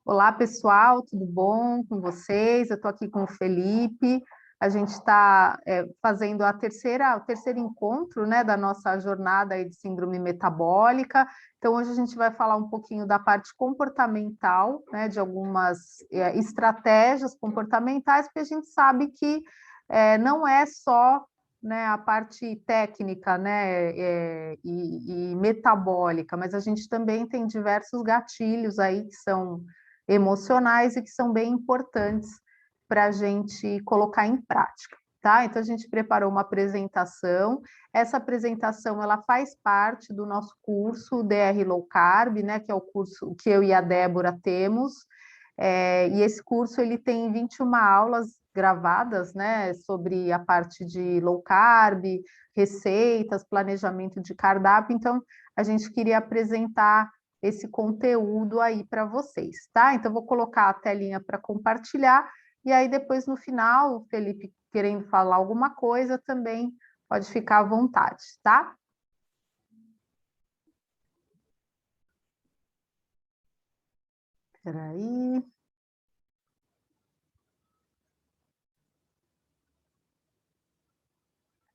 Olá, pessoal, tudo bom com vocês? Eu estou aqui com o Felipe. A gente está fazendo o terceiro encontro, né, da nossa jornada aí de síndrome metabólica. Então, hoje a gente vai falar um pouquinho da parte comportamental, né, de algumas estratégias comportamentais, porque a gente sabe que não é só, né, a parte técnica, né, e metabólica, mas a gente também tem diversos gatilhos aí que são emocionais e que são bem importantes para a gente colocar em prática. Tá? Então, a gente preparou uma apresentação. Essa apresentação ela faz parte do nosso curso DR Low Carb, né, que é o curso que eu e a Débora temos. E esse curso ele tem 21 aulas gravadas, né, sobre a parte de low carb, receitas, planejamento de cardápio. Então, a gente queria apresentar esse conteúdo aí para vocês, tá? Então, vou colocar a telinha para compartilhar, e aí depois, no final, o Felipe querendo falar alguma coisa, também pode ficar à vontade, tá? Espera aí.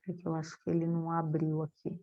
É que eu acho que ele não abriu aqui.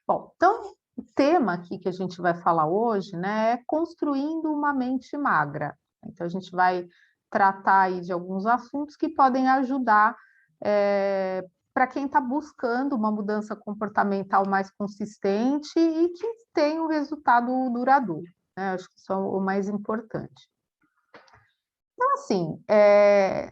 Bom, então, o tema aqui que a gente vai falar hoje, né, é construindo uma mente magra. Então, a gente vai tratar aí de alguns assuntos que podem ajudar para quem está buscando uma mudança comportamental mais consistente e que tem um resultado duradouro, né? Acho que isso é o mais importante. Então, assim,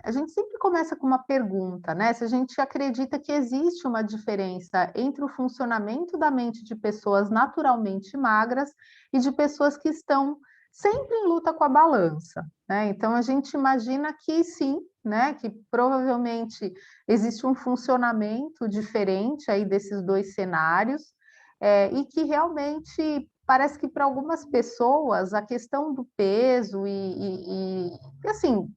a gente sempre começa com uma pergunta, né? Se a gente acredita que existe uma diferença entre o funcionamento da mente de pessoas naturalmente magras e de pessoas que estão sempre em luta com a balança, né? Então, a gente imagina que sim, né? Que provavelmente existe um funcionamento diferente aí desses dois cenários, e que realmente parece que para algumas pessoas a questão do peso e assim,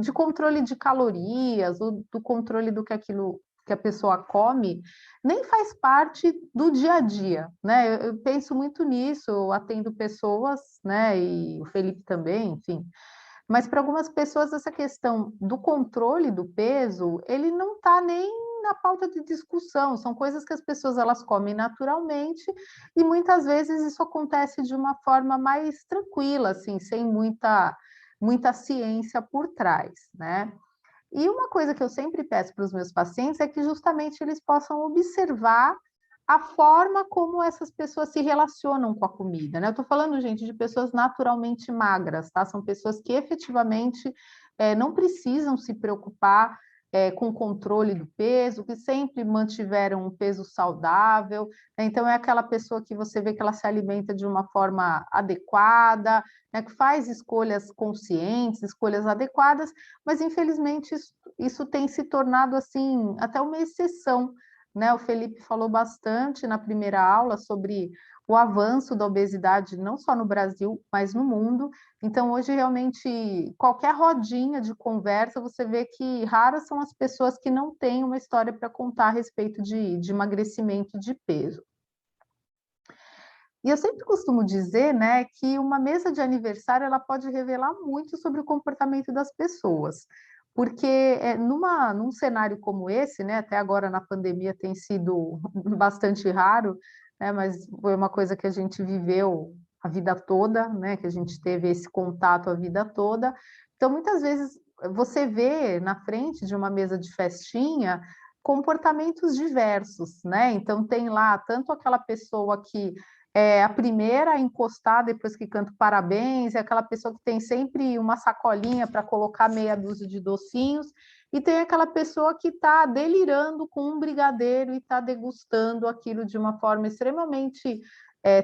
de controle de calorias, do controle do que aquilo que a pessoa come, nem faz parte do dia a dia, né? Eu penso muito nisso, eu atendo pessoas, né? E o Felipe também, enfim. Mas para algumas pessoas essa questão do controle do peso, ele não está nem na pauta de discussão, são coisas que as pessoas elas comem naturalmente e muitas vezes isso acontece de uma forma mais tranquila, assim, sem muita ciência por trás, né? E uma coisa que eu sempre peço para os meus pacientes é que justamente eles possam observar a forma como essas pessoas se relacionam com a comida, né? Eu estou falando, gente, de pessoas naturalmente magras, tá? São pessoas que efetivamente não precisam se preocupar com o controle do peso, que sempre mantiveram um peso saudável, né? Então é aquela pessoa que você vê que ela se alimenta de uma forma adequada, né? Que faz escolhas conscientes, escolhas adequadas, mas infelizmente isso tem se tornado assim até uma exceção, né? O Felipe falou bastante na primeira aula sobre o avanço da obesidade, não só no Brasil, mas no mundo. Então, hoje, realmente, qualquer rodinha de conversa, você vê que raras são as pessoas que não têm uma história para contar a respeito de emagrecimento de peso. E eu sempre costumo dizer, né, que uma mesa de aniversário ela pode revelar muito sobre o comportamento das pessoas, porque num cenário como esse, né, até agora na pandemia tem sido bastante raro, né, mas foi uma coisa que a gente viveu a vida toda, né, que a gente teve esse contato a vida toda. Então, muitas vezes você vê na frente de uma mesa de festinha comportamentos diversos, né? Então tem lá tanto aquela pessoa que a primeira a encostar depois que canta parabéns, é aquela pessoa que tem sempre uma sacolinha para colocar meia dúzia de docinhos, e tem aquela pessoa que está delirando com um brigadeiro e está degustando aquilo de uma forma extremamente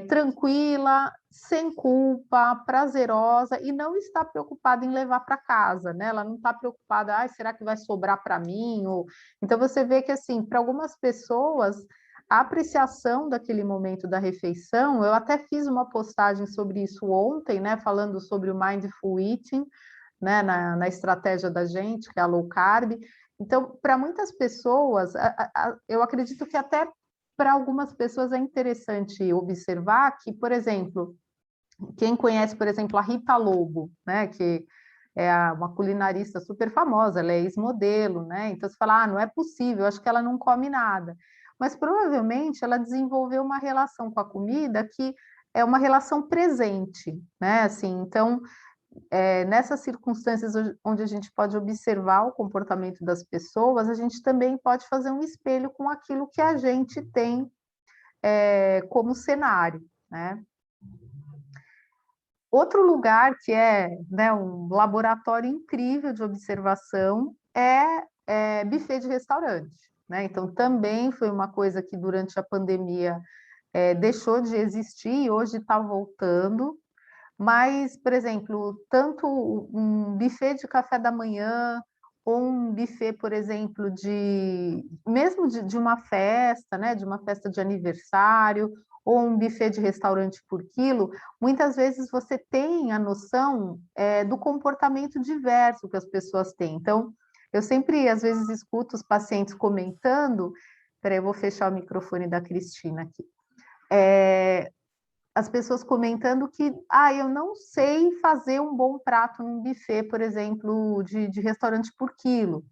tranquila, sem culpa, prazerosa, e não está preocupada em levar para casa, né? Ela não está preocupada, será que vai sobrar para mim? Então, você vê que, assim, para algumas pessoas, a apreciação daquele momento da refeição, eu até fiz uma postagem sobre isso ontem, né? Falando sobre o Mindful Eating, né, na estratégia da gente, que é a low carb. Então, para muitas pessoas, eu acredito que até para algumas pessoas é interessante observar que, por exemplo, quem conhece, por exemplo, a Rita Lobo, né, que é uma culinarista super famosa, ela é ex-modelo, né? Então você fala, não é possível, acho que ela não come nada. Mas provavelmente ela desenvolveu uma relação com a comida que é uma relação presente, né? Assim, então, nessas circunstâncias onde a gente pode observar o comportamento das pessoas, a gente também pode fazer um espelho com aquilo que a gente tem como cenário, né? Outro lugar que é, né, um laboratório incrível de observação é buffet de restaurante, né? Então, também foi uma coisa que durante a pandemia deixou de existir e hoje está voltando. Mas, por exemplo, tanto um buffet de café da manhã, ou um buffet, por exemplo, mesmo de uma festa, né, de uma festa de aniversário, ou um buffet de restaurante por quilo, muitas vezes você tem a noção do comportamento diverso que as pessoas têm. Então, eu sempre, às vezes, escuto os pacientes comentando, peraí, eu vou fechar o microfone da Cristina aqui. As pessoas comentando que, eu não sei fazer um bom prato num buffet, por exemplo, de restaurante por quilo.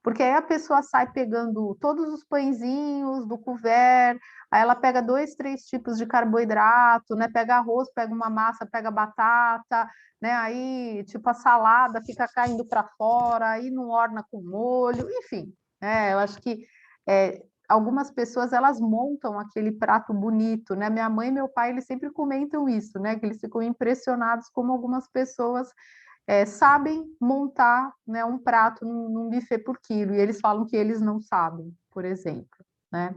Porque aí a pessoa sai pegando todos os pãezinhos do couvert, aí ela pega 2, 3 tipos de carboidrato, né? Pega arroz, pega uma massa, pega batata, né? Aí, tipo, a salada fica caindo para fora, aí não orna com molho, enfim. Eu acho que algumas pessoas elas montam aquele prato bonito, né? Minha mãe e meu pai eles sempre comentam isso, né? Que eles ficam impressionados como algumas pessoas sabem montar, né, um prato num buffet por quilo, e eles falam que eles não sabem, por exemplo, né?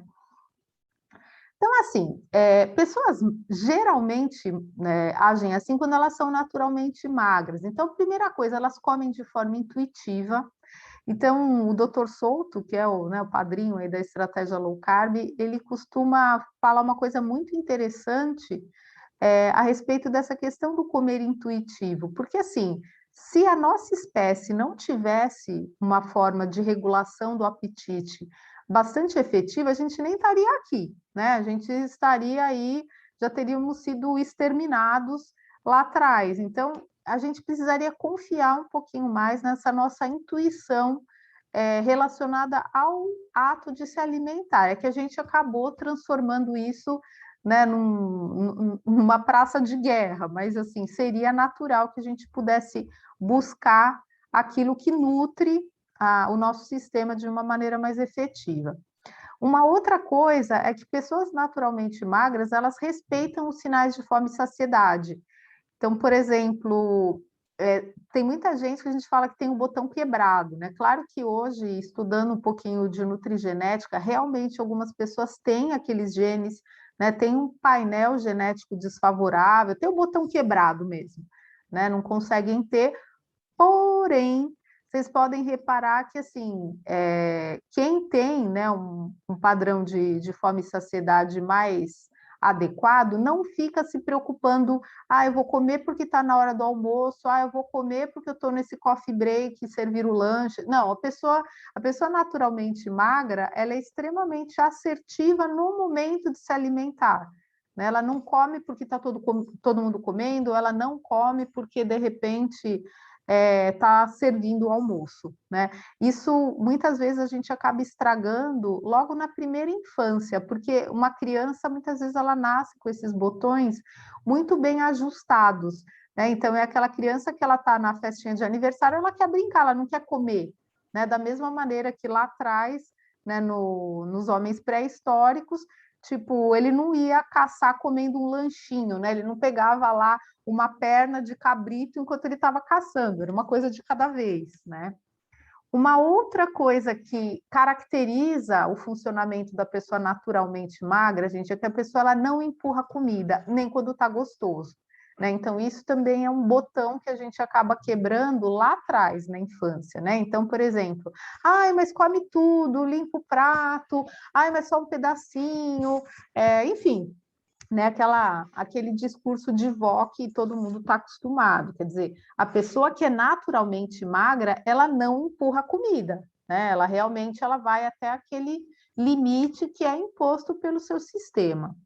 Então, assim, pessoas geralmente, né, agem assim quando elas são naturalmente magras. Então, primeira coisa, elas comem de forma intuitiva. Então, o Dr. Souto, que é o padrinho aí da estratégia low carb, ele costuma falar uma coisa muito interessante a respeito dessa questão do comer intuitivo, porque assim, se a nossa espécie não tivesse uma forma de regulação do apetite bastante efetiva, a gente nem estaria aqui, né? A gente estaria aí, já teríamos sido exterminados lá atrás. Então, a gente precisaria confiar um pouquinho mais nessa nossa intuição relacionada ao ato de se alimentar. É que a gente acabou transformando isso, né, numa praça de guerra, mas assim, seria natural que a gente pudesse buscar aquilo que nutre o nosso sistema de uma maneira mais efetiva. Uma outra coisa é que pessoas naturalmente magras, elas respeitam os sinais de fome e saciedade. Então, por exemplo, tem muita gente que a gente fala que tem o botão quebrado, né? Claro que hoje, estudando um pouquinho de nutrigenética, realmente algumas pessoas têm aqueles genes, né? Tem um painel genético desfavorável, tem o botão quebrado mesmo, né? Não conseguem ter, porém, vocês podem reparar que, assim, quem tem, né, um padrão de fome e saciedade mais adequado, não fica se preocupando, eu vou comer porque está na hora do almoço, eu vou comer porque eu estou nesse coffee break, servir o lanche. Não, a pessoa naturalmente magra, ela é extremamente assertiva no momento de se alimentar. Né? Ela não come porque está todo mundo comendo, ela não come porque, de repente, está servindo o almoço, né? Isso muitas vezes a gente acaba estragando logo na primeira infância, porque uma criança muitas vezes ela nasce com esses botões muito bem ajustados, né? Então é aquela criança que ela está na festinha de aniversário, ela quer brincar, ela não quer comer, né? Da mesma maneira que lá atrás, né, nos homens pré-históricos, tipo, ele não ia caçar comendo um lanchinho, né? Ele não pegava lá uma perna de cabrito enquanto ele estava caçando, era uma coisa de cada vez, né? Uma outra coisa que caracteriza o funcionamento da pessoa naturalmente magra, gente, é que a pessoa ela não empurra comida, nem quando está gostoso. Né? Então, isso também é um botão que a gente acaba quebrando lá atrás, na infância. Né? Então, por exemplo, ai, mas come tudo, limpa o prato, ai, mas só um pedacinho, enfim, né, aquele discurso de vó que todo mundo está acostumado. Quer dizer, a pessoa que é naturalmente magra, ela não empurra a comida, né? Ela realmente ela vai até aquele limite que é imposto pelo seu sistema.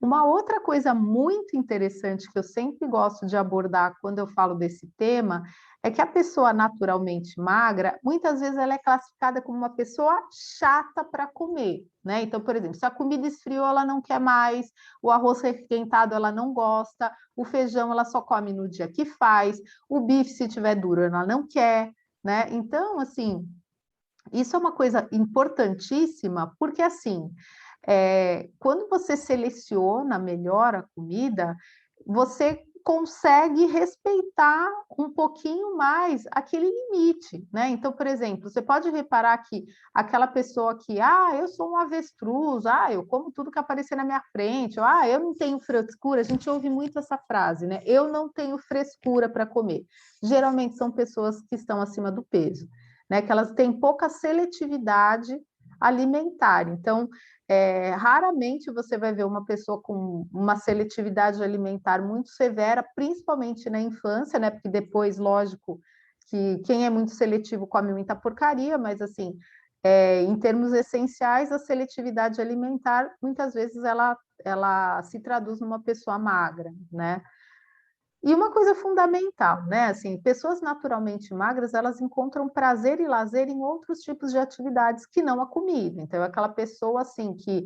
Uma outra coisa muito interessante que eu sempre gosto de abordar quando eu falo desse tema é que a pessoa naturalmente magra, muitas vezes ela é classificada como uma pessoa chata para comer, né? Então, por exemplo, se a comida esfriou, ela não quer mais, o arroz requentado ela não gosta, o feijão ela só come no dia que faz, o bife, se tiver duro, ela não quer, né? Então, assim, isso é uma coisa importantíssima, porque assim, quando você seleciona melhor a comida, você consegue respeitar um pouquinho mais aquele limite, né? Então, por exemplo, você pode reparar que aquela pessoa que, eu sou um avestruz, eu como tudo que aparecer na minha frente, ou, eu não tenho frescura, a gente ouve muito essa frase, né? Eu não tenho frescura para comer. Geralmente são pessoas que estão acima do peso, né? Que elas têm pouca seletividade alimentar. Então, raramente você vai ver uma pessoa com uma seletividade alimentar muito severa, principalmente na infância, né? Porque depois, lógico, que quem é muito seletivo come muita porcaria, mas assim, em termos essenciais, a seletividade alimentar, muitas vezes ela se traduz numa pessoa magra, né? E uma coisa fundamental, né? Assim, pessoas naturalmente magras, elas encontram prazer e lazer em outros tipos de atividades que não a comida. Então, é aquela pessoa assim que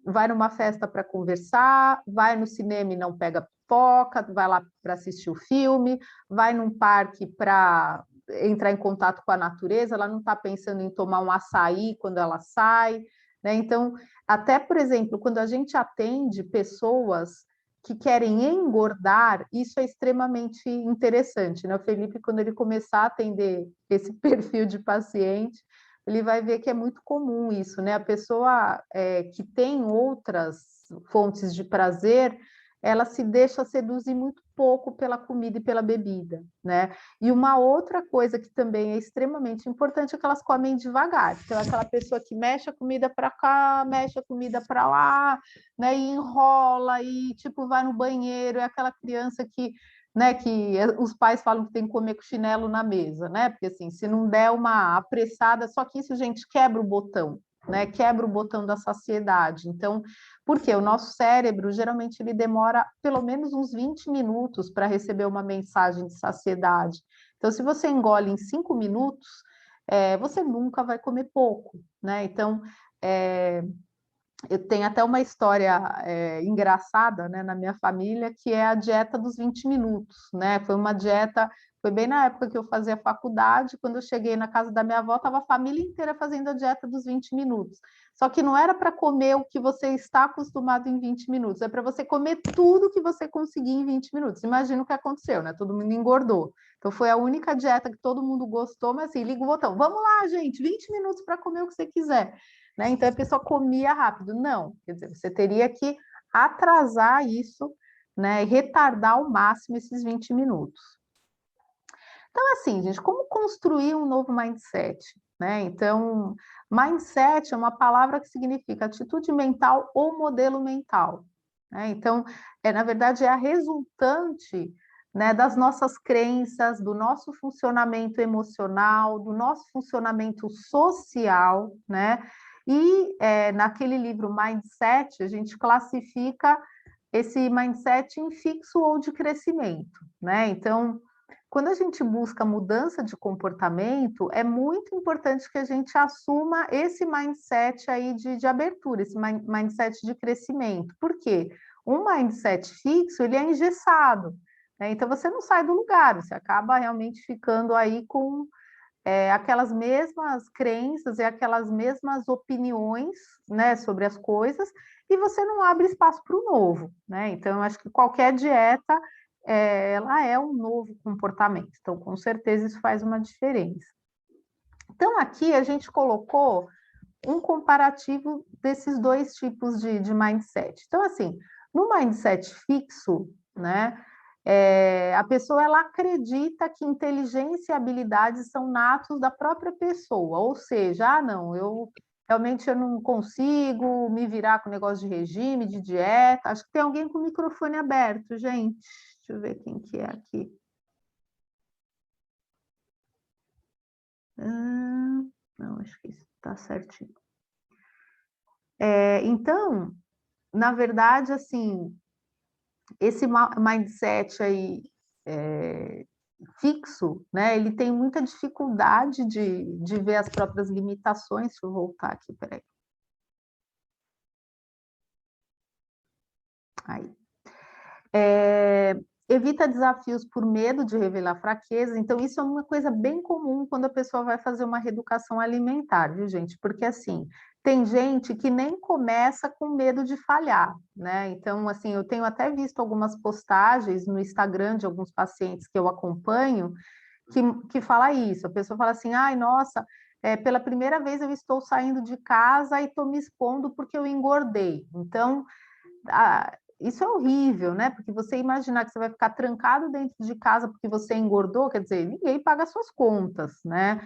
vai numa festa para conversar, vai no cinema e não pega pipoca, vai lá para assistir o filme, vai num parque para entrar em contato com a natureza, ela não está pensando em tomar um açaí quando ela sai, né? Então, até, por exemplo, quando a gente atende pessoas que querem engordar, isso é extremamente interessante, né? O Felipe, quando ele começar a atender esse perfil de paciente, ele vai ver que é muito comum isso, né? A pessoa que tem outras fontes de prazer, ela se deixa seduzir muito pouco pela comida e pela bebida, né? E uma outra coisa que também é extremamente importante é que elas comem devagar. Então, aquela pessoa que mexe a comida para cá, mexe a comida para lá, né? E enrola e tipo vai no banheiro, é aquela criança que, né, que os pais falam que tem que comer com chinelo na mesa, né? Porque assim, se não der uma apressada, só que isso, gente, quebra o botão, né? Quebra o botão da saciedade. Então, porque o nosso cérebro geralmente ele demora pelo menos uns 20 minutos para receber uma mensagem de saciedade. Então, se você engole em 5 minutos, você nunca vai comer pouco, né? Então, eu tenho até uma história engraçada, né, na minha família, que é a dieta dos 20 minutos, né? Foi uma dieta, foi bem na época que eu fazia faculdade, quando eu cheguei na casa da minha avó, estava a família inteira fazendo a dieta dos 20 minutos. Só que não era para comer o que você está acostumado em 20 minutos, é para você comer tudo que você conseguir em 20 minutos. Imagina o que aconteceu, né? Todo mundo engordou. Então foi a única dieta que todo mundo gostou, mas assim, liga o botão, vamos lá, gente, 20 minutos para comer o que você quiser. Né? Então a pessoa comia rápido. Não, quer dizer, você teria que atrasar isso, né? E retardar ao máximo esses 20 minutos. Então, assim, gente, como construir um novo mindset? Né? Então, mindset é uma palavra que significa atitude mental ou modelo mental. Né? Então, na verdade, é a resultante, né, das nossas crenças, do nosso funcionamento emocional, do nosso funcionamento social, né? E naquele livro Mindset, a gente classifica esse mindset em fixo ou de crescimento, né? Então, quando a gente busca mudança de comportamento, é muito importante que a gente assuma esse mindset aí de abertura, esse mindset de crescimento. Por quê? Um mindset fixo, ele é engessado, né? Então, você não sai do lugar, você acaba realmente ficando aí com aquelas mesmas crenças e aquelas mesmas opiniões, né, sobre as coisas, e você não abre espaço para o novo, né? Então, eu acho que qualquer dieta, ela é um novo comportamento. Então, com certeza, isso faz uma diferença. Então, aqui a gente colocou um comparativo desses dois tipos de mindset. Então, assim, no mindset fixo, né, a pessoa ela acredita que inteligência e habilidades são natos da própria pessoa, ou seja, não, eu realmente eu não consigo me virar com negócio de regime, de dieta. Acho que tem alguém com o microfone aberto, gente. Deixa eu ver quem que é aqui. Não, acho que está certinho. Então, na verdade, assim, esse mindset aí fixo, né? Ele tem muita dificuldade de ver as próprias limitações. Deixa eu voltar aqui, peraí. Aí. Evita desafios por medo de revelar fraqueza. Então, isso é uma coisa bem comum quando a pessoa vai fazer uma reeducação alimentar, viu, gente? Porque, assim, tem gente que nem começa com medo de falhar, né? Então, assim, eu tenho até visto algumas postagens no Instagram de alguns pacientes que eu acompanho que fala isso. A pessoa fala assim, ai, nossa, pela primeira vez eu estou saindo de casa e estou me expondo porque eu engordei. Então, isso é horrível, né? Porque você imaginar que você vai ficar trancado dentro de casa porque você engordou, quer dizer, ninguém paga suas contas, né?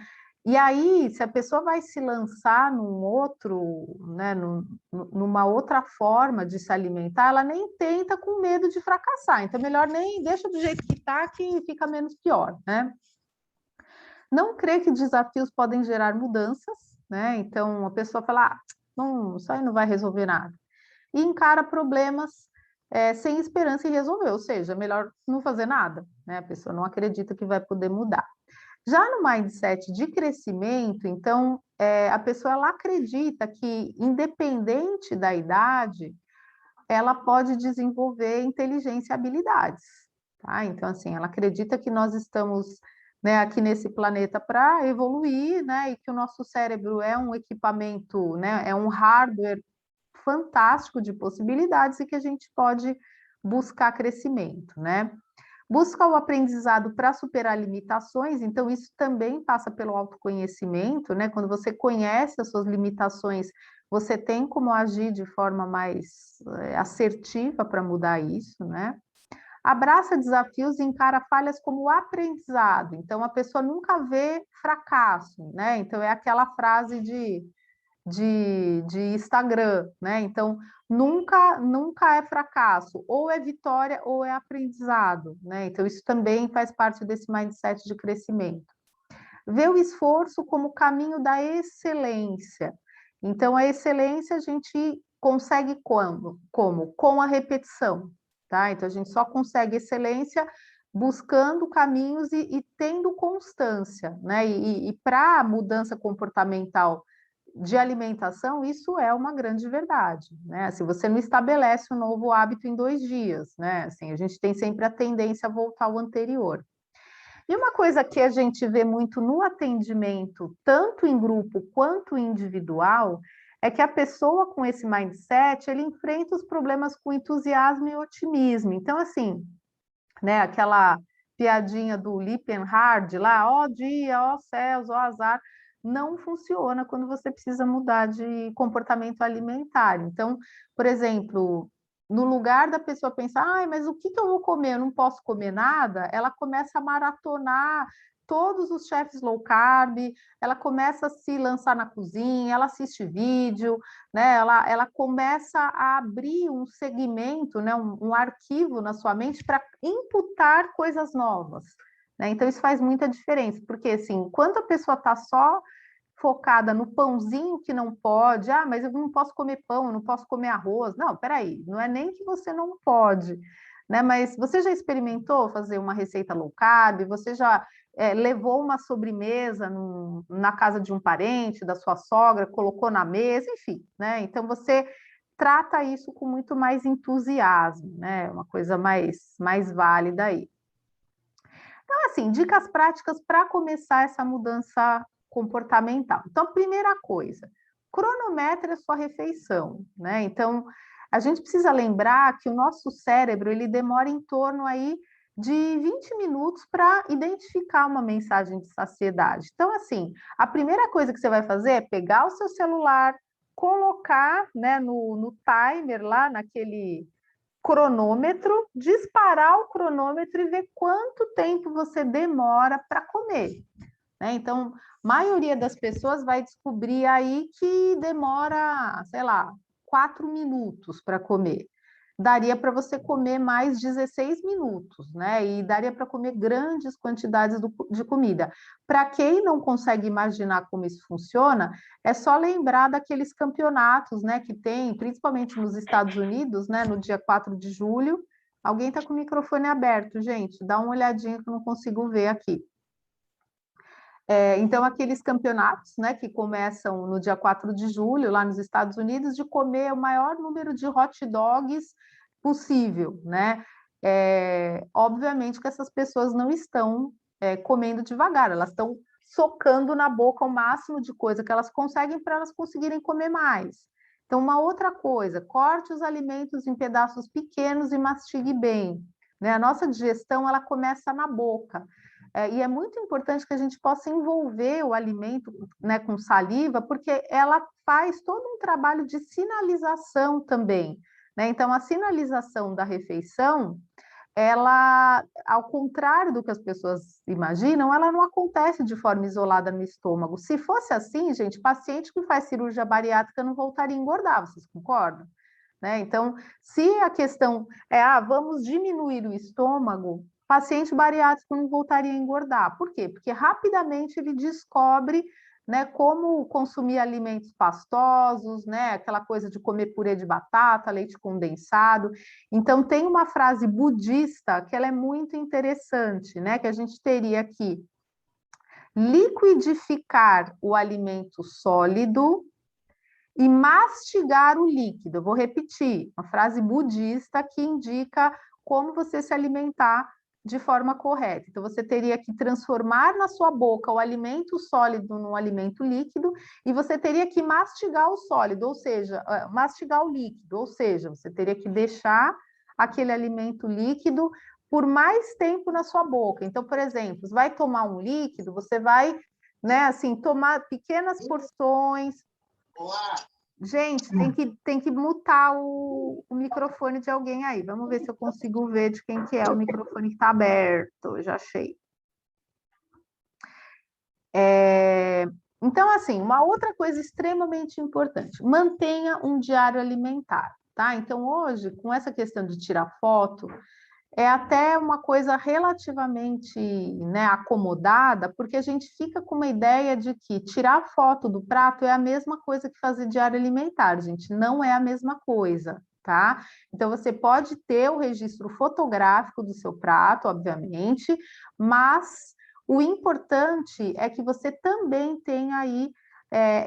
E aí, se a pessoa vai se lançar num outro, né, numa outra forma de se alimentar, ela nem tenta com medo de fracassar. Então, melhor nem deixa do jeito que está, que fica menos pior, né? Não crê que desafios podem gerar mudanças, né? Então, a pessoa fala, não, isso aí não vai resolver nada. E encara problemas sem esperança em resolver, ou seja, é melhor não fazer nada, né? A pessoa não acredita que vai poder mudar. Já no mindset de crescimento, então, a pessoa ela acredita que, independente da idade, ela pode desenvolver inteligência e habilidades, tá? Então, assim, ela acredita que nós estamos, né, aqui nesse planeta para evoluir, né, e que o nosso cérebro é um equipamento, né, é um hardware fantástico de possibilidades e que a gente pode buscar crescimento, né? Busca o aprendizado para superar limitações, então isso também passa pelo autoconhecimento, né? Quando você conhece as suas limitações, você tem como agir de forma mais assertiva para mudar isso, né? Abraça desafios e encara falhas como aprendizado. Então a pessoa nunca vê fracasso, né? Então é aquela frase de Instagram, né? Então, nunca é fracasso, ou é vitória ou é aprendizado, né? Então, isso também faz parte desse mindset de crescimento. Vê o esforço como caminho da excelência. Então, a excelência a gente consegue quando? Como? Com a repetição, tá? Então, a gente só consegue excelência buscando caminhos e tendo constância, né? E para a mudança comportamental de alimentação, isso é uma grande verdade, né? Se você não estabelece um novo hábito em 2 dias, né? Assim, a gente tem sempre a tendência a voltar ao anterior. E uma coisa que a gente vê muito no atendimento, tanto em grupo quanto individual, é que a pessoa com esse mindset, ele enfrenta os problemas com entusiasmo e otimismo. Então, assim, né, aquela piadinha do Lipenhard lá, ó dia, ó céus, ó azar, não funciona quando você precisa mudar de comportamento alimentar. Então, por exemplo, no lugar da pessoa pensar, ai, mas o que eu vou comer? Eu não posso comer nada, ela começa a maratonar todos os chefes low carb, ela começa a se lançar na cozinha, ela assiste vídeo, né? Ela começa a abrir um segmento, né? Um arquivo na sua mente para imputar coisas novas, né? Então, isso faz muita diferença, porque, assim, enquanto a pessoa está só focada no pãozinho que não pode, mas eu não posso comer pão, eu não posso comer arroz. Não, peraí, não é nem que você não pode, né? Mas você já experimentou fazer uma receita low carb? Você já levou uma sobremesa na casa de um parente, da sua sogra, colocou na mesa, enfim, né? Então você trata isso com muito mais entusiasmo, né? Uma coisa mais válida aí. Então, assim, dicas práticas para começar essa mudança comportamental. Então, primeira coisa, cronometre a sua refeição, né? Então, a gente precisa lembrar que o nosso cérebro, ele demora em torno aí de 20 minutos para identificar uma mensagem de saciedade. Então, assim, a primeira coisa que você vai fazer é pegar o seu celular, colocar, né, no timer lá, naquele cronômetro, disparar o cronômetro e ver quanto tempo você demora para comer, né? Então, a maioria das pessoas vai descobrir aí que demora, sei lá, 4 minutos para comer. Daria para você comer mais 16 minutos, né? E daria para comer grandes quantidades de comida. Para quem não consegue imaginar como isso funciona, é só lembrar daqueles campeonatos, né, que tem, principalmente nos Estados Unidos, né, no dia 4 de julho. Alguém está com o microfone aberto, gente, dá uma olhadinha que eu não consigo ver aqui. Então, aqueles campeonatos, né, que começam no dia 4 de julho, lá nos Estados Unidos, de comer o maior número de hot dogs possível, né? Obviamente que essas pessoas não estão comendo devagar, elas estão socando na boca o máximo de coisa que elas conseguem para elas conseguirem comer mais. Então, uma outra coisa, corte os alimentos em pedaços pequenos e mastigue bem, né? A nossa digestão, ela começa na boca. E é muito importante que a gente possa envolver o alimento, né, com saliva, porque ela faz todo um trabalho de sinalização também, né? Então, a sinalização da refeição, ela, ao contrário do que as pessoas imaginam, ela não acontece de forma isolada no estômago. Se fosse assim, gente, paciente que faz cirurgia bariátrica não voltaria a engordar, vocês concordam? Né? Então, se a questão é, vamos diminuir o estômago, paciente bariátrico não voltaria a engordar. Por quê? Porque rapidamente ele descobre, né, como consumir alimentos pastosos, né, aquela coisa de comer purê de batata, leite condensado. Então, tem uma frase budista que ela é muito interessante, né, que a gente teria que liquidificar o alimento sólido e mastigar o líquido. Eu vou repetir, uma frase budista que indica como você se alimentar de forma correta. Então, você teria que transformar na sua boca o alimento sólido num alimento líquido e você teria que mastigar o sólido, ou seja, mastigar o líquido, ou seja, você teria que deixar aquele alimento líquido por mais tempo na sua boca. Então, por exemplo, você vai tomar um líquido, você vai, né, assim, tomar pequenas porções. Gente, tem que mutar o microfone de alguém aí. Vamos ver se eu consigo ver de quem que é o microfone que está aberto. Já achei. Então, assim, uma outra coisa extremamente importante, mantenha um diário alimentar, tá? Então, hoje, com essa questão de tirar foto, é até uma coisa relativamente, né, acomodada, porque a gente fica com uma ideia de que tirar foto do prato é a mesma coisa que fazer diário alimentar, gente, não é a mesma coisa, tá? Então, você pode ter o registro fotográfico do seu prato, obviamente, mas o importante é que você também tenha aí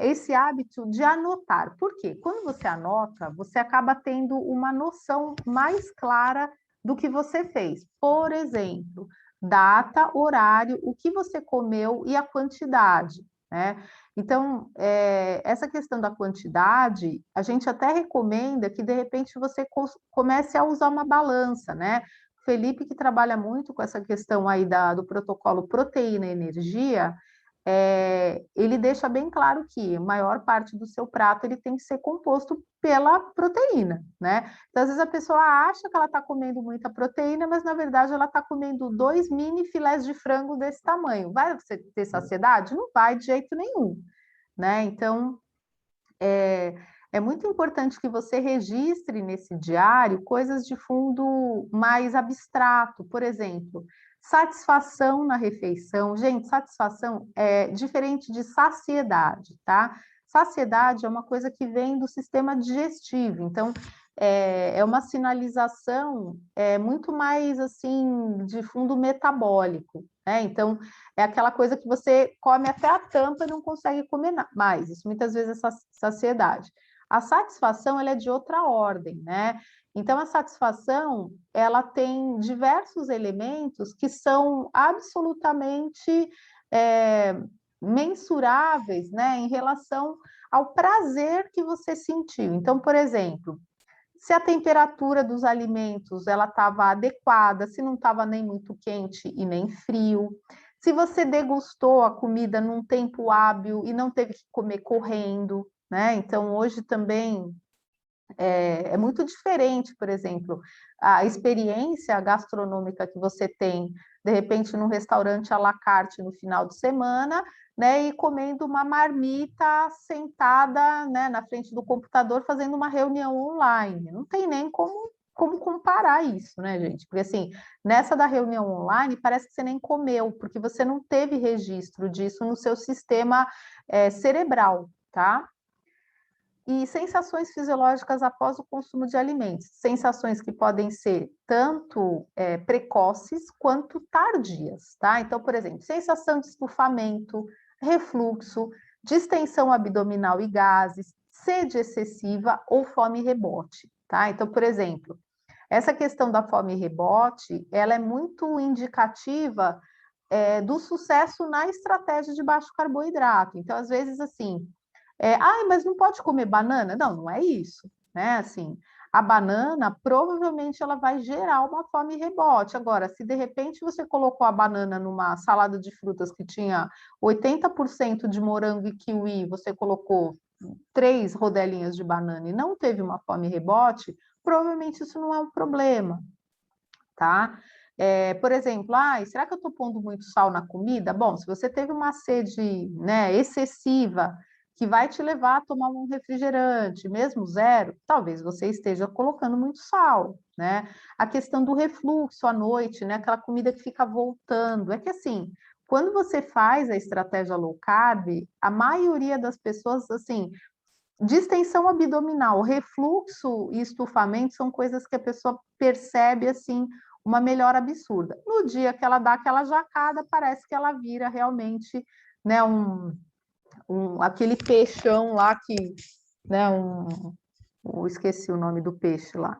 esse hábito de anotar. Por quê? Quando você anota, você acaba tendo uma noção mais clara do que você fez. Por exemplo, data, horário, o que você comeu e a quantidade, né? Então, essa questão da quantidade, a gente até recomenda que, de repente, você comece a usar uma balança, né? Felipe, que trabalha muito com essa questão aí do protocolo proteína e energia, ele deixa bem claro que a maior parte do seu prato ele tem que ser composto pela proteína, né? Então, às vezes a pessoa acha que ela está comendo muita proteína, mas na verdade ela está comendo 2 mini filés de frango desse tamanho. Vai você ter saciedade? Não vai de jeito nenhum, né? Então, é muito importante que você registre nesse diário coisas de fundo mais abstrato, por exemplo, satisfação na refeição. Gente, satisfação é diferente de saciedade, tá? Saciedade é uma coisa que vem do sistema digestivo, então é uma sinalização muito mais assim de fundo metabólico, né? Então é aquela coisa que você come até a tampa e não consegue comer mais. Isso muitas vezes é saciedade. A satisfação ela é de outra ordem, né? Então a satisfação ela tem diversos elementos que são absolutamente mensuráveis, né, em relação ao prazer que você sentiu. Então, por exemplo, se a temperatura dos alimentos ela estava adequada, se não estava nem muito quente e nem frio, se você degustou a comida num tempo hábil e não teve que comer correndo, né? Então, hoje também é muito diferente, por exemplo, a experiência gastronômica que você tem, de repente, num restaurante à la carte no final de semana, né, e comendo uma marmita sentada, né, na frente do computador fazendo uma reunião online. Não tem nem como comparar isso, né, gente? Porque, assim, nessa da reunião online, parece que você nem comeu, porque você não teve registro disso no seu sistema cerebral, tá? E sensações fisiológicas após o consumo de alimentos. Sensações que podem ser tanto precoces quanto tardias, tá? Então, por exemplo, sensação de estufamento, refluxo, distensão abdominal e gases, sede excessiva ou fome rebote, tá? Então, por exemplo, essa questão da fome rebote, ela é muito indicativa do sucesso na estratégia de baixo carboidrato. Então, às vezes, assim, mas não pode comer banana? Não, não é isso, né? Assim, a banana provavelmente ela vai gerar uma fome rebote. Agora, se de repente você colocou a banana numa salada de frutas que tinha 80% de morango e kiwi, você colocou 3 rodelinhas de banana e não teve uma fome rebote, provavelmente isso não é um problema, tá? Por exemplo, será que eu estou pondo muito sal na comida? Bom, se você teve uma sede, né, excessiva, que vai te levar a tomar um refrigerante, mesmo zero, talvez você esteja colocando muito sal, né? A questão do refluxo à noite, né? Aquela comida que fica voltando. É que assim, quando você faz a estratégia low carb, a maioria das pessoas, assim, distensão abdominal, refluxo e estufamento são coisas que a pessoa percebe assim uma melhora absurda. No dia que ela dá aquela jacada, parece que ela vira realmente, né, aquele peixão lá que, né, esqueci o nome do peixe lá.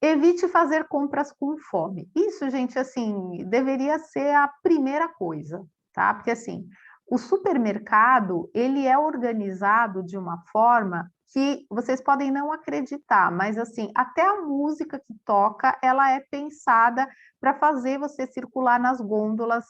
Evite fazer compras com fome. Isso, gente, assim, deveria ser a primeira coisa, tá? Porque assim, o supermercado, ele é organizado de uma forma que vocês podem não acreditar, mas assim, até a música que toca, ela é pensada para fazer você circular nas gôndolas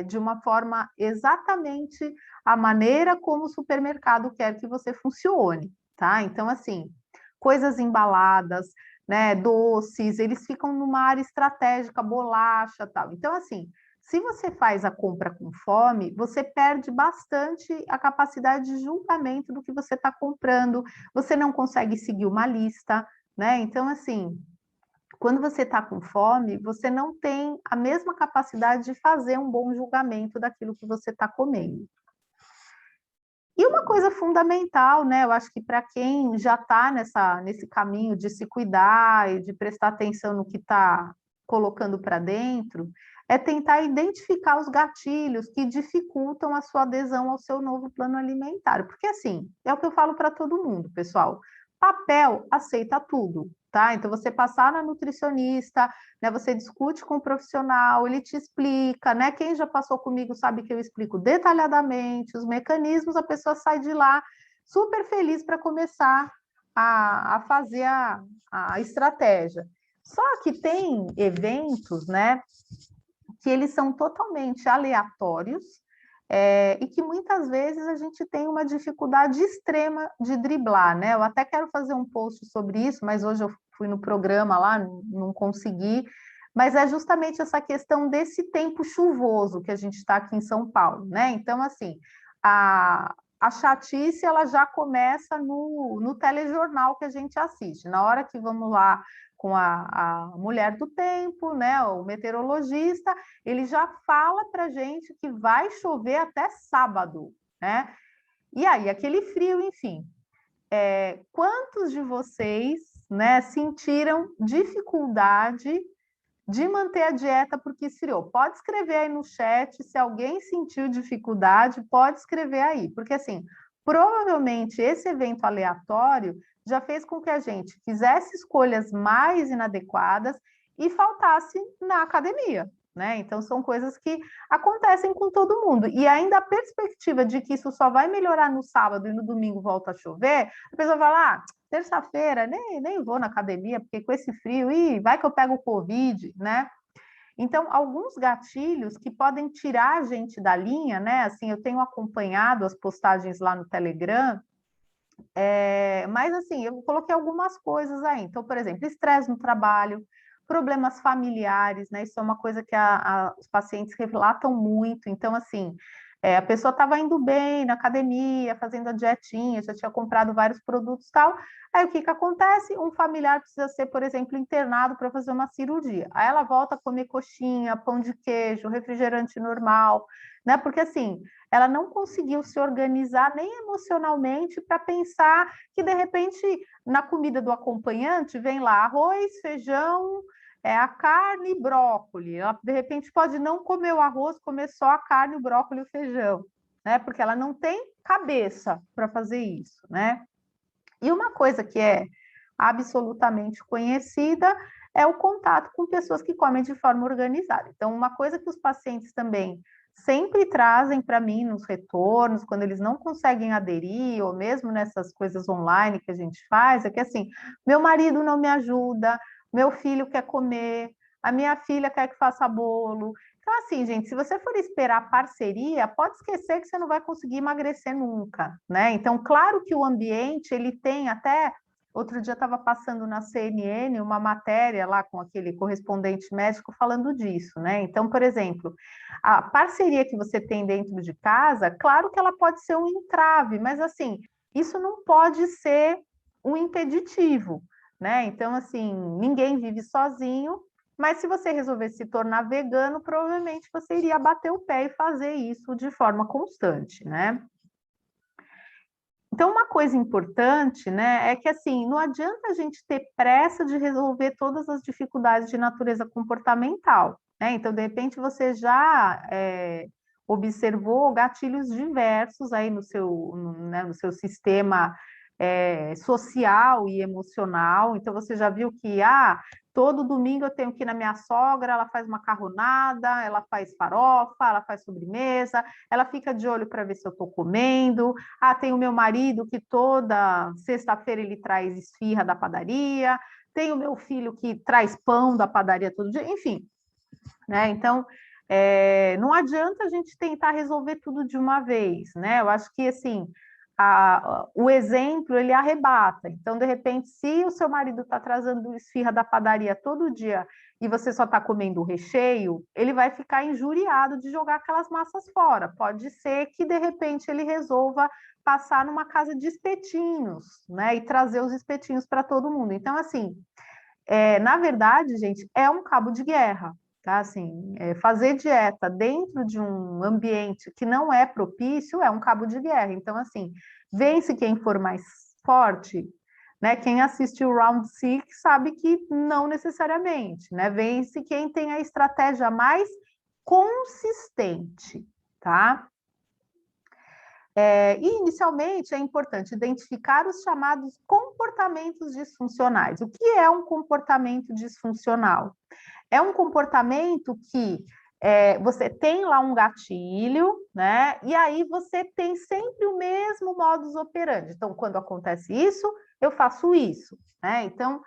de uma forma exatamente a maneira como o supermercado quer que você funcione, tá? Então, assim, coisas embaladas, né, doces, eles ficam numa área estratégica, bolacha, tal. Então, assim, se você faz a compra com fome, você perde bastante a capacidade de julgamento do que você está comprando, você não consegue seguir uma lista, né? Então, assim, quando você está com fome, você não tem a mesma capacidade de fazer um bom julgamento daquilo que você está comendo. E uma coisa fundamental, né? Eu acho que para quem já está nesse caminho de se cuidar e de prestar atenção no que está colocando para dentro, é tentar identificar os gatilhos que dificultam a sua adesão ao seu novo plano alimentar. Porque, assim, é o que eu falo para todo mundo, pessoal. Papel aceita tudo, tá? Então, você passar na nutricionista, né? Você discute com o profissional, ele te explica, né? Quem já passou comigo sabe que eu explico detalhadamente os mecanismos, a pessoa sai de lá super feliz para começar a fazer a estratégia. Só que tem eventos, né, que eles são totalmente aleatórios e que muitas vezes a gente tem uma dificuldade extrema de driblar, né? Eu até quero fazer um post sobre isso, mas hoje eu fui no programa lá, não consegui, mas é justamente essa questão desse tempo chuvoso que a gente está aqui em São Paulo, né? Então, assim, a chatice ela já começa no telejornal que a gente assiste. Na hora que vamos lá com a mulher do tempo, né, o meteorologista, ele já fala para a gente que vai chover até sábado, né? E aí, aquele frio, enfim. Quantos de vocês, né, sentiram dificuldade de manter a dieta porque esfriou? Pode escrever aí no chat, se alguém sentiu dificuldade, pode escrever aí, porque assim, provavelmente esse evento aleatório já fez com que a gente fizesse escolhas mais inadequadas e faltasse na academia, né? Então, são coisas que acontecem com todo mundo. E ainda a perspectiva de que isso só vai melhorar no sábado e no domingo volta a chover, a pessoa fala, terça-feira, nem vou na academia, porque com esse frio, vai que eu pego o Covid, né? Então, alguns gatilhos que podem tirar a gente da linha, né? Assim, eu tenho acompanhado as postagens lá no Telegram, mas assim, eu coloquei algumas coisas aí. Então, por exemplo, estresse no trabalho, problemas familiares, né? Isso é uma coisa que os pacientes relatam muito. Então, assim, a pessoa estava indo bem na academia, fazendo a dietinha, já tinha comprado vários produtos e tal. Aí o que que acontece? Um familiar precisa ser, por exemplo, internado para fazer uma cirurgia. Aí ela volta a comer coxinha, pão de queijo, refrigerante normal, né? Porque assim, ela não conseguiu se organizar nem emocionalmente para pensar que, de repente, na comida do acompanhante vem lá arroz, feijão, a carne e brócolis. Ela, de repente, pode não comer o arroz, comer só a carne, o brócolis e o feijão, né? Porque ela não tem cabeça para fazer isso, né? E uma coisa que é absolutamente conhecida é o contato com pessoas que comem de forma organizada. Então, uma coisa que os pacientes também sempre trazem para mim nos retornos, quando eles não conseguem aderir, ou mesmo nessas coisas online que a gente faz, é que assim, meu marido não me ajuda, meu filho quer comer, a minha filha quer que faça bolo. Então, assim, gente, se você for esperar parceria, pode esquecer que você não vai conseguir emagrecer nunca, né? Então, claro que o ambiente, ele tem até... Outro dia estava passando na CNN uma matéria lá com aquele correspondente médico falando disso, né? Então, por exemplo, a parceria que você tem dentro de casa, claro que ela pode ser um entrave, mas assim, isso não pode ser um impeditivo, né? Então, assim, ninguém vive sozinho, mas se você resolver se tornar vegano, provavelmente você iria bater o pé e fazer isso de forma constante, né? Então, uma coisa importante, né, é que assim, não adianta a gente ter pressa de resolver todas as dificuldades de natureza comportamental, né? Então, de repente, você já observou gatilhos diversos aí no seu sistema social e emocional. Então, você já viu que todo domingo eu tenho que ir na minha sogra, ela faz macarronada, ela faz farofa, ela faz sobremesa, ela fica de olho para ver se eu estou comendo. Tem o meu marido que toda sexta-feira ele traz esfirra da padaria, tem o meu filho que traz pão da padaria todo dia, enfim, né? Então, não adianta a gente tentar resolver tudo de uma vez, né? Eu acho que, assim, o exemplo, ele arrebata. Então, de repente, se o seu marido está trazendo esfirra da padaria todo dia e você só está comendo o recheio, ele vai ficar injuriado de jogar aquelas massas fora. Pode ser que, de repente, ele resolva passar numa casa de espetinhos, né? E trazer os espetinhos para todo mundo. Então, assim, na verdade, gente, é um cabo de guerra, tá? Assim, fazer dieta dentro de um ambiente que não é propício é um cabo de guerra. Então, assim, vence quem for mais forte, né? Quem assistiu o Round Six sabe que não necessariamente, né? Vence quem tem a estratégia mais consistente, tá? E, inicialmente, é importante identificar os chamados comportamentos disfuncionais. O que é um comportamento disfuncional? É um comportamento que você tem lá um gatilho, né? E aí você tem sempre o mesmo modus operandi. Então, quando acontece isso, eu faço isso, né? Então,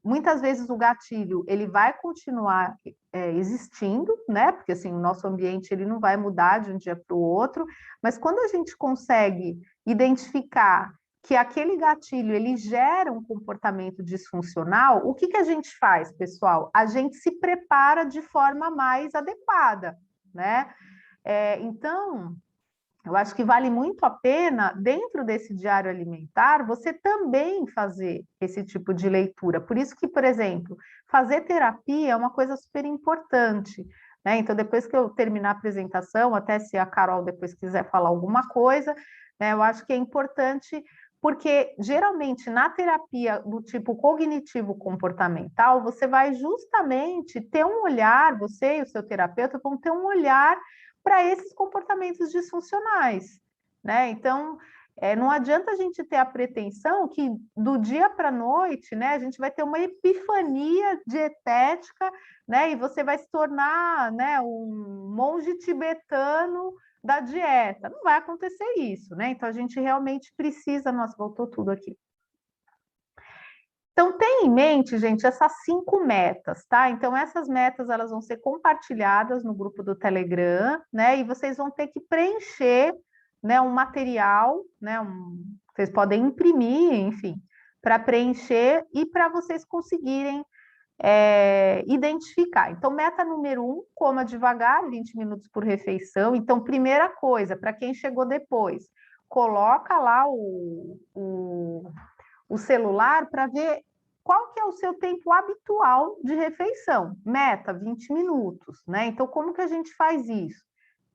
muitas vezes o gatilho ele vai continuar existindo, né? Porque assim, o nosso ambiente ele não vai mudar de um dia para o outro, mas quando a gente consegue identificar que aquele gatilho ele gera um comportamento disfuncional, o que que a gente faz, pessoal? A gente se prepara de forma mais adequada, né? Então, eu acho que vale muito a pena, dentro desse diário alimentar, você também fazer esse tipo de leitura. Por isso que, por exemplo, fazer terapia é uma coisa super importante, né? Então, depois que eu terminar a apresentação, até se a Carol depois quiser falar alguma coisa, né, eu acho que é importante, porque geralmente na terapia do tipo cognitivo-comportamental, você vai justamente ter um olhar, você e o seu terapeuta vão ter um olhar para esses comportamentos disfuncionais, né? Então, Não adianta a gente ter a pretensão que do dia para a noite, né, a gente vai ter uma epifania dietética, né, e você vai se tornar, né, um monge tibetano da dieta. Não vai acontecer isso, né? Então a gente realmente precisa. Nossa, voltou tudo aqui. Então, tem em mente, gente, essas 5 metas, tá? Então, essas metas, elas vão ser compartilhadas no grupo do Telegram, né? E vocês vão ter que preencher, né, um material, né? Vocês podem imprimir, enfim, para preencher e para vocês conseguirem identificar. Então, meta número 1, coma devagar, 20 minutos por refeição. Então, primeira coisa, para quem chegou depois, coloca lá o celular para ver qual que é o seu tempo habitual de refeição. Meta, 20 minutos, né? Então, como que a gente faz isso?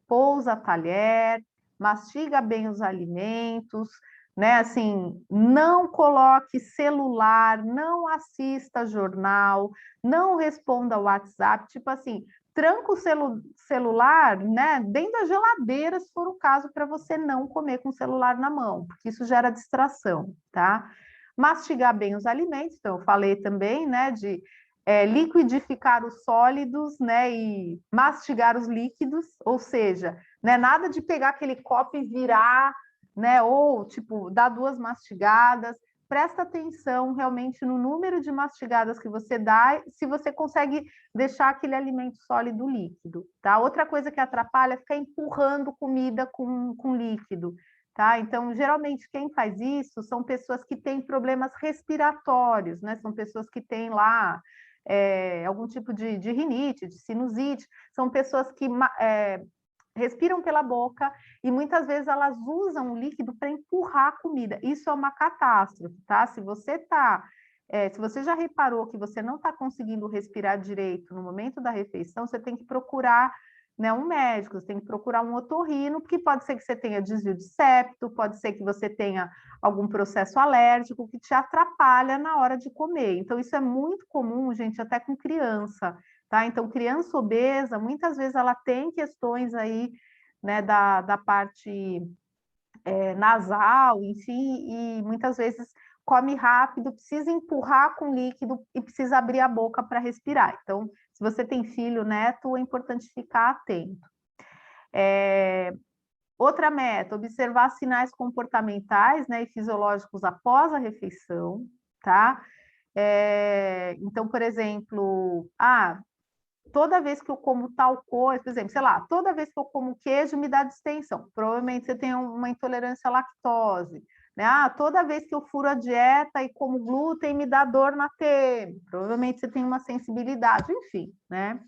Pousa talher, mastiga bem os alimentos, né? Assim, não coloque celular, não assista jornal, não responda ao WhatsApp, tipo assim, tranca o celular, né, dentro da geladeira, se for o caso, para você não comer com o celular na mão, porque isso gera distração, tá? Mastigar bem os alimentos, então eu falei também, né, de liquidificar os sólidos, né, e mastigar os líquidos, ou seja, né, nada de pegar aquele copo e virar, né, ou tipo dar 2 mastigadas. Presta atenção realmente no número de mastigadas que você dá, se você consegue deixar aquele alimento sólido líquido, tá? Outra coisa que atrapalha é ficar empurrando comida com líquido. Tá? Então, geralmente, quem faz isso são pessoas que têm problemas respiratórios, né? São pessoas que têm lá algum tipo de rinite, de sinusite, são pessoas que respiram pela boca e muitas vezes elas usam o líquido para empurrar a comida. Isso é uma catástrofe, tá? Se você já reparou que você não está conseguindo respirar direito no momento da refeição, você tem que procurar, né, um médico, você tem que procurar um otorrino, porque pode ser que você tenha desvio de septo, pode ser que você tenha algum processo alérgico que te atrapalha na hora de comer. Então, isso é muito comum, gente, até com criança, tá? Então, criança obesa, muitas vezes ela tem questões aí, né, da parte nasal, enfim, e muitas vezes come rápido, precisa empurrar com líquido e precisa abrir a boca para respirar. Então, se você tem filho, neto, é importante ficar atento. Outra meta, observar sinais comportamentais, né, e fisiológicos após a refeição, tá? Então, por exemplo, toda vez que eu como tal coisa, por exemplo, sei lá, toda vez que eu como queijo me dá distensão. Provavelmente você tem uma intolerância à lactose. Né? Toda vez que eu furo a dieta e como glúten me dá dor na TM. Provavelmente você tem uma sensibilidade, enfim, né?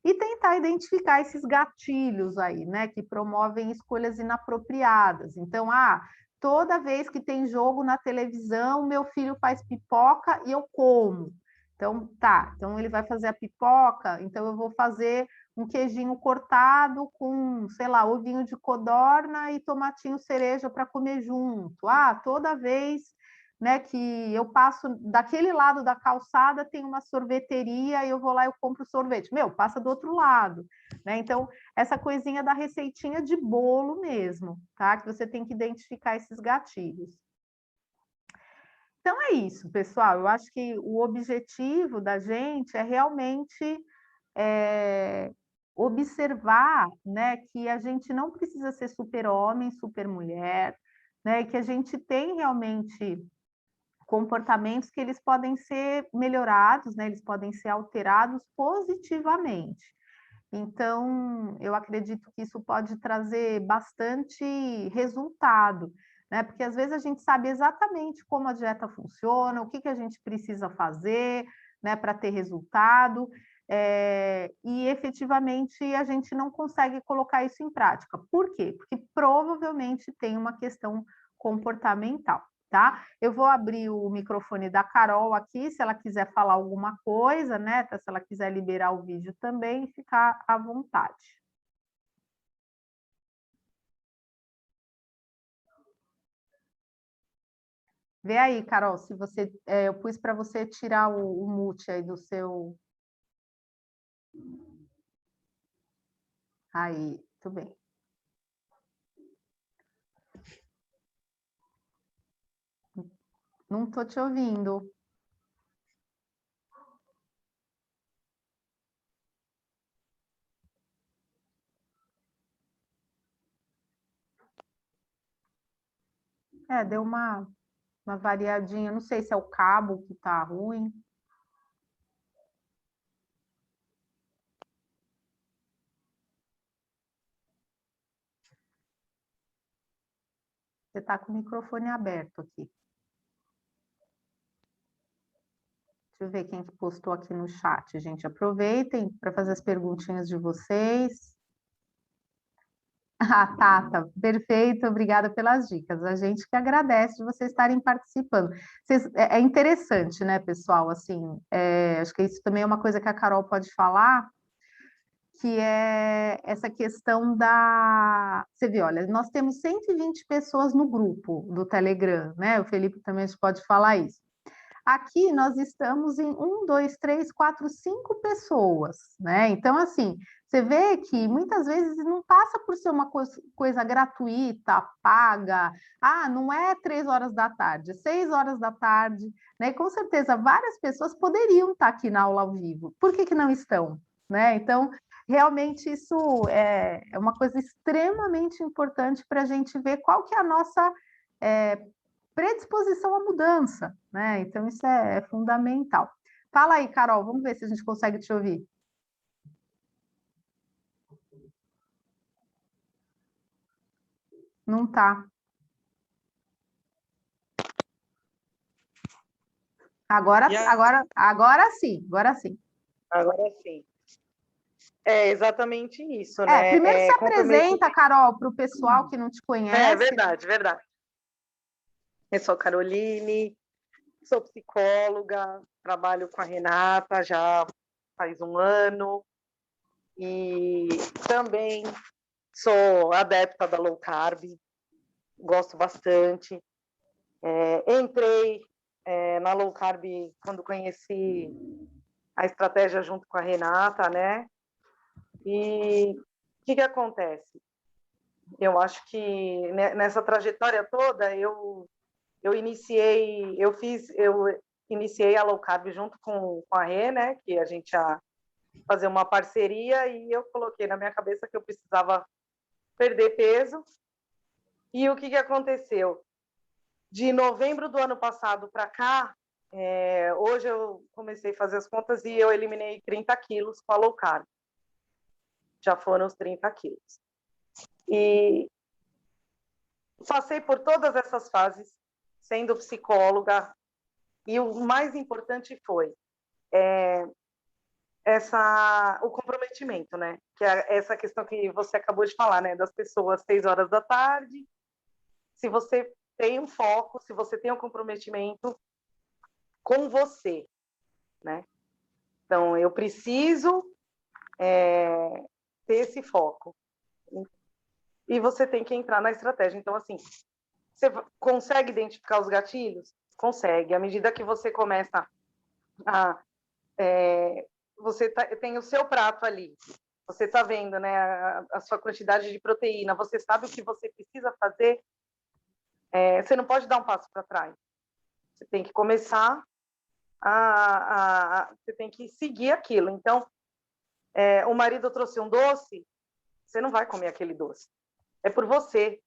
E tentar identificar esses gatilhos aí, né, que promovem escolhas inapropriadas. Então, toda vez que tem jogo na televisão, meu filho faz pipoca e eu como. Então, tá, então ele vai fazer a pipoca, então eu vou fazer um queijinho cortado com, sei lá, ovinho de codorna e tomatinho cereja para comer junto. Toda vez, né, que eu passo daquele lado da calçada, tem uma sorveteria e eu vou lá e eu compro sorvete. Passa do outro lado, né? Então, essa coisinha da receitinha de bolo mesmo, tá? Que você tem que identificar esses gatilhos. Então é isso, pessoal. Eu acho que o objetivo da gente é realmente observar, né, que a gente não precisa ser super-homem, super-mulher, né, que a gente tem realmente comportamentos que eles podem ser melhorados, né, eles podem ser alterados positivamente. Então, eu acredito que isso pode trazer bastante resultado, né? Porque às vezes a gente sabe exatamente como a dieta funciona, o que que a gente precisa fazer, né, para ter resultado, e efetivamente a gente não consegue colocar isso em prática. Por quê? Porque provavelmente tem uma questão comportamental. Tá? Eu vou abrir o microfone da Carol aqui, se ela quiser falar alguma coisa, né? Se ela quiser liberar o vídeo também, ficar à vontade. Vê aí, Carol, se você. Eu pus para você tirar o mute aí do seu. Aí, tudo bem. Não estou te ouvindo. Deu uma variadinha. Não sei se é o cabo que está ruim. Você está com o microfone aberto aqui. Deixa eu ver quem que postou aqui no chat, gente. Aproveitem para fazer as perguntinhas de vocês. Ah, Tata, perfeito, obrigada pelas dicas. A gente que agradece de vocês estarem participando. É interessante, né, pessoal? Assim, acho que isso também é uma coisa que a Carol pode falar, que é essa questão da... Você vê, olha, nós temos 120 pessoas no grupo do Telegram, né? O Felipe também pode falar isso. Aqui nós estamos em 1, 2, 3, 4, 5 pessoas, né? Então, assim, você vê que muitas vezes não passa por ser uma coisa gratuita, paga. Ah, não é 3 horas da tarde, é 6 horas da tarde, né? E com certeza várias pessoas poderiam estar aqui na aula ao vivo. Por que que não estão, né? Então, realmente isso é uma coisa extremamente importante para a gente ver qual que é a nossa predisposição à mudança, né? Então, isso é fundamental. Fala aí, Carol, vamos ver se a gente consegue te ouvir. Não tá. Agora sim, agora sim. Agora sim. É exatamente isso, né? Primeiro se apresenta, Carol, para o pessoal que não te conhece. É verdade, verdade. Eu sou Caroline, sou psicóloga, trabalho com a Renata já faz 1 ano e também sou adepta da low carb, gosto bastante. Entrei na low carb quando conheci a estratégia junto com a Renata, né? E o que acontece? Eu acho que nessa trajetória toda eu iniciei a low carb junto com a Rê, né? Que a gente ia fazer uma parceria e eu coloquei na minha cabeça que eu precisava perder peso. E o que aconteceu? De novembro do ano passado para cá, hoje eu comecei a fazer as contas e eu eliminei 30 quilos com a low carb. Já foram os 30 quilos. E passei por todas essas fases, sendo psicóloga, e o mais importante foi o comprometimento, né? Que é essa questão que você acabou de falar, né? Das pessoas 6 horas da tarde. Se você tem um foco, se você tem um comprometimento com você, né? Então, eu preciso ter esse foco. E você tem que entrar na estratégia. Então, assim, você consegue identificar os gatilhos? Consegue. À medida que você começa a... você tem o seu prato ali. Você está vendo, né, a sua quantidade de proteína. Você sabe o que você precisa fazer. Você não pode dar um passo para trás. Você tem que começar você tem que seguir aquilo. Então, o marido trouxe um doce, você não vai comer aquele doce. É por você.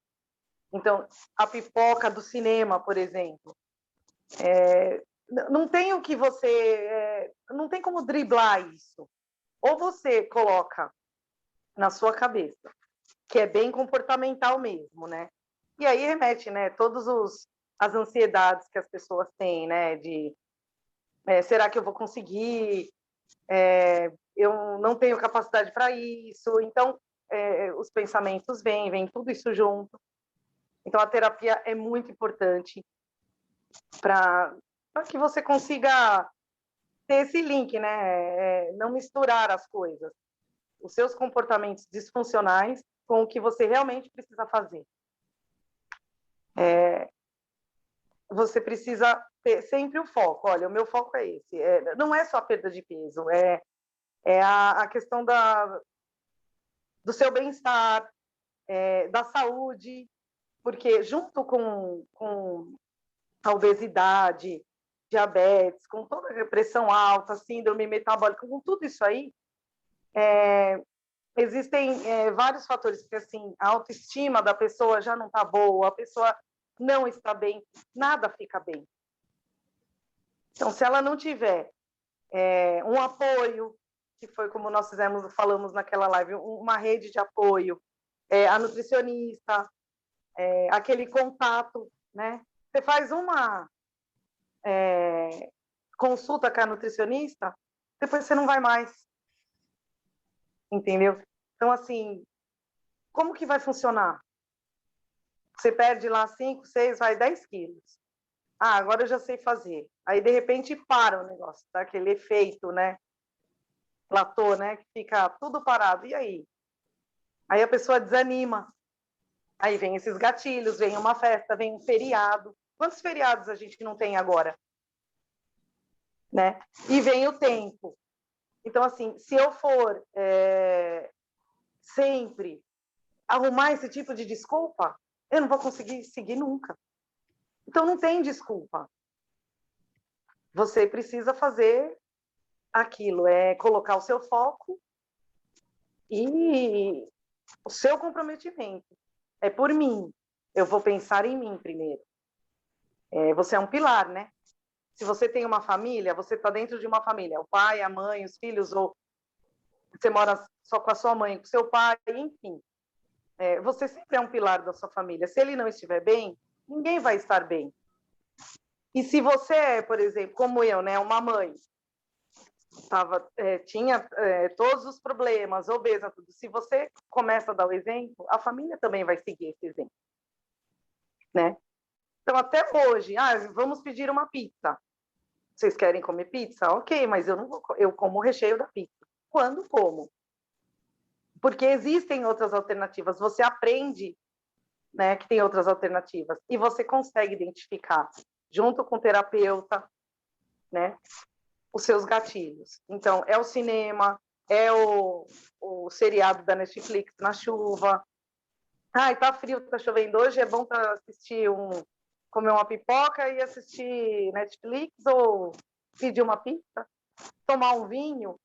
Então, a pipoca do cinema, por exemplo, não tem o que você... não tem como driblar isso. Ou você coloca na sua cabeça, que é bem comportamental mesmo, né? E aí remete, né, todas as ansiedades que as pessoas têm, né, de será que eu vou conseguir? Eu não tenho capacidade para isso. Então, os pensamentos vêm tudo isso junto. Então, a terapia é muito importante para que você consiga ter esse link, né? Não misturar as coisas. Os seus comportamentos disfuncionais com o que você realmente precisa fazer. Você precisa ter sempre o foco. Olha, o meu foco é esse. Não é só a perda de peso, é a questão do seu bem-estar, da saúde, porque junto com a obesidade, diabetes, com toda a pressão alta, síndrome metabólica, com tudo isso aí, existem vários fatores, porque assim, a autoestima da pessoa já não está boa, a pessoa não está bem, nada fica bem. Então, se ela não tiver um apoio, que foi como nós falamos naquela live, uma rede de apoio, a nutricionista, aquele contato, né? Você faz uma consulta com a nutricionista, depois você não vai mais, entendeu? Então, assim, como que vai funcionar? Você perde lá 5, 6, 10 quilos. Ah, agora eu já sei fazer. Aí, de repente, para o negócio, dá aquele efeito, né? Platô, né? Que fica tudo parado. E aí? Aí a pessoa desanima. Aí vem esses gatilhos, vem uma festa, vem um feriado. Quantos feriados a gente não tem agora? Né? E vem o tempo. Então, assim, se eu for sempre arrumar esse tipo de desculpa, eu não vou conseguir seguir nunca. Então, não tem desculpa. Você precisa fazer aquilo, colocar o seu foco e o seu comprometimento. É por mim. Eu vou pensar em mim primeiro. Você é um pilar, né? Se você tem uma família, você está dentro de uma família. O pai, a mãe, os filhos, ou você mora só com a sua mãe, com o seu pai, enfim. Você sempre é um pilar da sua família. Se ele não estiver bem, ninguém vai estar bem. E se você é, por exemplo, como eu, né, uma mãe, tinha todos os problemas, obesa, tudo. Se você começa a dar o exemplo, a família também vai seguir esse exemplo, né? Então, até hoje, vamos pedir uma pizza. Vocês querem comer pizza? Ok, mas eu não vou, eu como o recheio da pizza. Quando como? Porque existem outras alternativas. Você aprende, né, que tem outras alternativas e você consegue identificar, junto com o terapeuta, né, os seus gatilhos. Então, é o cinema, é o seriado da Netflix na chuva. Ai, tá frio, tá chovendo hoje, é bom para assistir comer uma pipoca e assistir Netflix ou pedir uma pizza, tomar um vinho,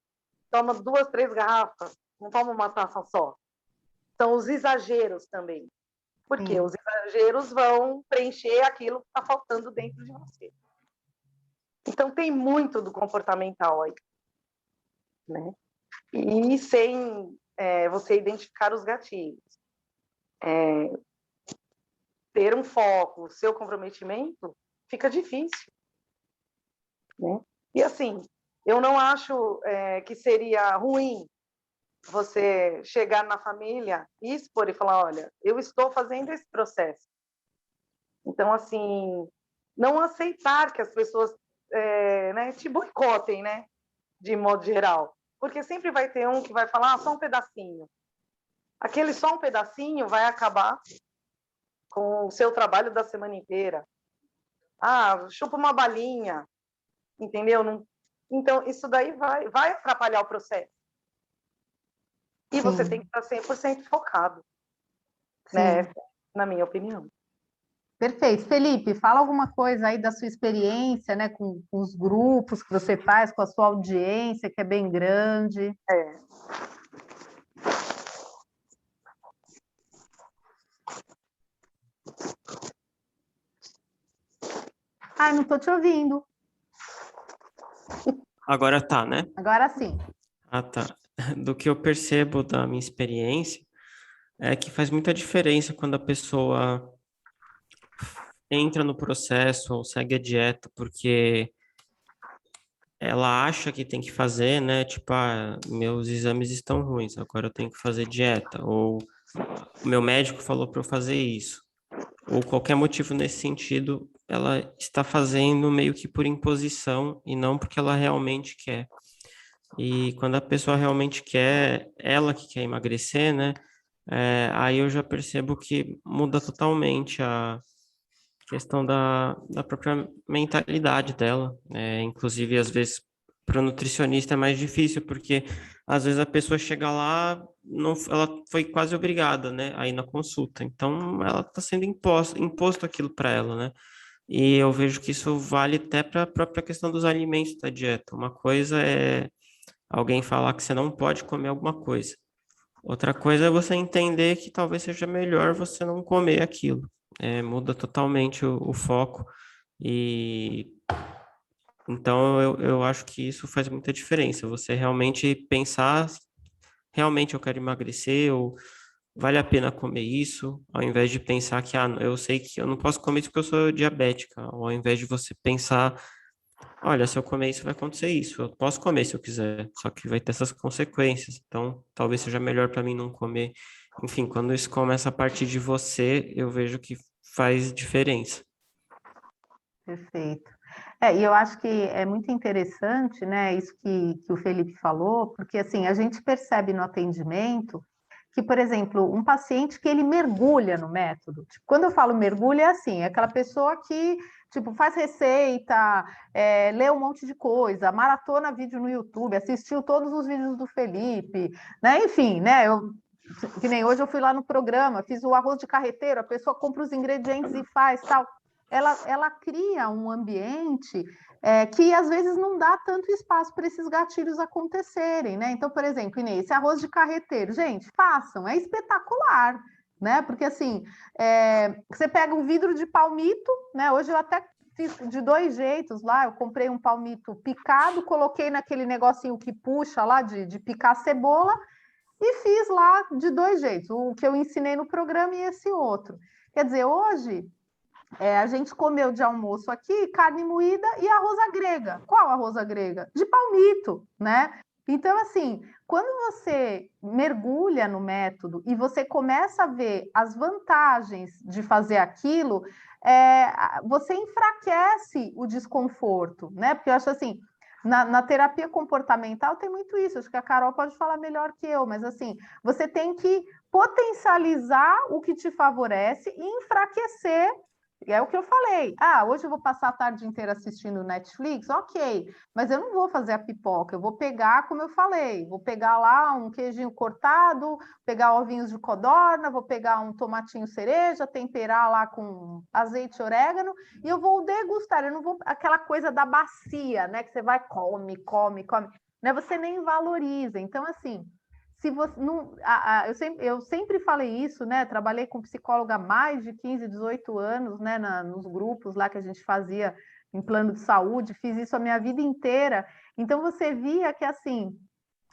toma 2, 3 garrafas, não toma uma taça só. São os exageros também. Porque os exageros vão preencher aquilo que está faltando dentro de você. Então, tem muito do comportamental aí, né? E sem você identificar os gatilhos, ter um foco, seu comprometimento, fica difícil, né? E assim, eu não acho que seria ruim você chegar na família e expor e falar, olha, eu estou fazendo esse processo. Então, assim, não aceitar que as pessoas né, te boicotem, né, de modo geral. Porque sempre vai ter um que vai falar, só um pedacinho. Aquele só um pedacinho vai acabar com o seu trabalho da semana inteira. Chupa uma balinha, entendeu? Não... Então, isso daí vai atrapalhar o processo. E você tem que estar 100% focado, né? Na minha opinião. Perfeito. Felipe, fala alguma coisa aí da sua experiência, né, com os grupos que você faz, com a sua audiência, que é bem grande. Não estou te ouvindo. Agora tá, né? Agora sim. Tá. Do que eu percebo da minha experiência é que faz muita diferença quando a pessoa entra no processo ou segue a dieta, porque ela acha que tem que fazer, né? Tipo, meus exames estão ruins, agora eu tenho que fazer dieta. Ou meu médico falou para eu fazer isso. Ou qualquer motivo nesse sentido, ela está fazendo meio que por imposição e não porque ela realmente quer. E quando a pessoa realmente quer, ela que quer emagrecer, né? Aí eu já percebo que muda totalmente a questão da própria mentalidade dela. Inclusive, às vezes, para o nutricionista é mais difícil, porque às vezes a pessoa chega lá, não, ela foi quase obrigada, né, a ir na consulta. Então, ela está sendo imposto aquilo para ela, né? E eu vejo que isso vale até para a própria questão dos alimentos da dieta. Uma coisa é alguém falar que você não pode comer alguma coisa. Outra coisa é você entender que talvez seja melhor você não comer aquilo. Muda totalmente o foco. E então eu acho que isso faz muita diferença. Você realmente pensar, realmente eu quero emagrecer, ou vale a pena comer isso, ao invés de pensar que eu sei que eu não posso comer isso porque eu sou diabética, ou ao invés de você pensar, olha, se eu comer isso vai acontecer isso, eu posso comer se eu quiser, só que vai ter essas consequências, então talvez seja melhor para mim não comer. Enfim, quando isso começa a partir de você, eu vejo que faz diferença. Perfeito. E eu acho que é muito interessante, né, isso que o Felipe falou, porque assim, a gente percebe no atendimento que, por exemplo, um paciente que ele mergulha no método. Tipo, quando eu falo mergulha, é assim, é aquela pessoa que tipo, faz receita, lê um monte de coisa, maratona vídeo no YouTube, assistiu todos os vídeos do Felipe, né? Enfim, né? Que nem hoje eu fui lá no programa, fiz o arroz de carreteiro, a pessoa compra os ingredientes e faz tal. Ela cria um ambiente que às vezes não dá tanto espaço para esses gatilhos acontecerem, né? Então, por exemplo, Inês, esse arroz de carreteiro, gente, façam, é espetacular, né? Porque assim, você pega um vidro de palmito, né? Hoje eu até fiz de dois jeitos lá, eu comprei um palmito picado, coloquei naquele negocinho que puxa lá de picar cebola e fiz lá de dois jeitos, o que eu ensinei no programa e esse outro. Quer dizer, hoje a gente comeu de almoço aqui carne moída e arroz à grega. Qual arroz à grega? De palmito, né? Então, assim, quando você mergulha no método e você começa a ver as vantagens de fazer aquilo, você enfraquece o desconforto, né? Porque eu acho assim, na terapia comportamental tem muito isso, acho que a Carol pode falar melhor que eu, mas assim, você tem que potencializar o que te favorece e enfraquecer. E é o que eu falei. Hoje eu vou passar a tarde inteira assistindo Netflix, ok, mas eu não vou fazer a pipoca, eu vou pegar, como eu falei, vou pegar lá um queijinho cortado, pegar ovinhos de codorna, vou pegar um tomatinho cereja, temperar lá com azeite e orégano, e eu vou degustar, eu não vou aquela coisa da bacia, né, que você vai, come, come, come, né, você nem valoriza. Então, assim, se você não, eu sempre falei isso, né? Trabalhei com psicóloga há mais de 15, 18 anos, né? Nos grupos lá que a gente fazia em plano de saúde, fiz isso a minha vida inteira. Então você via que assim,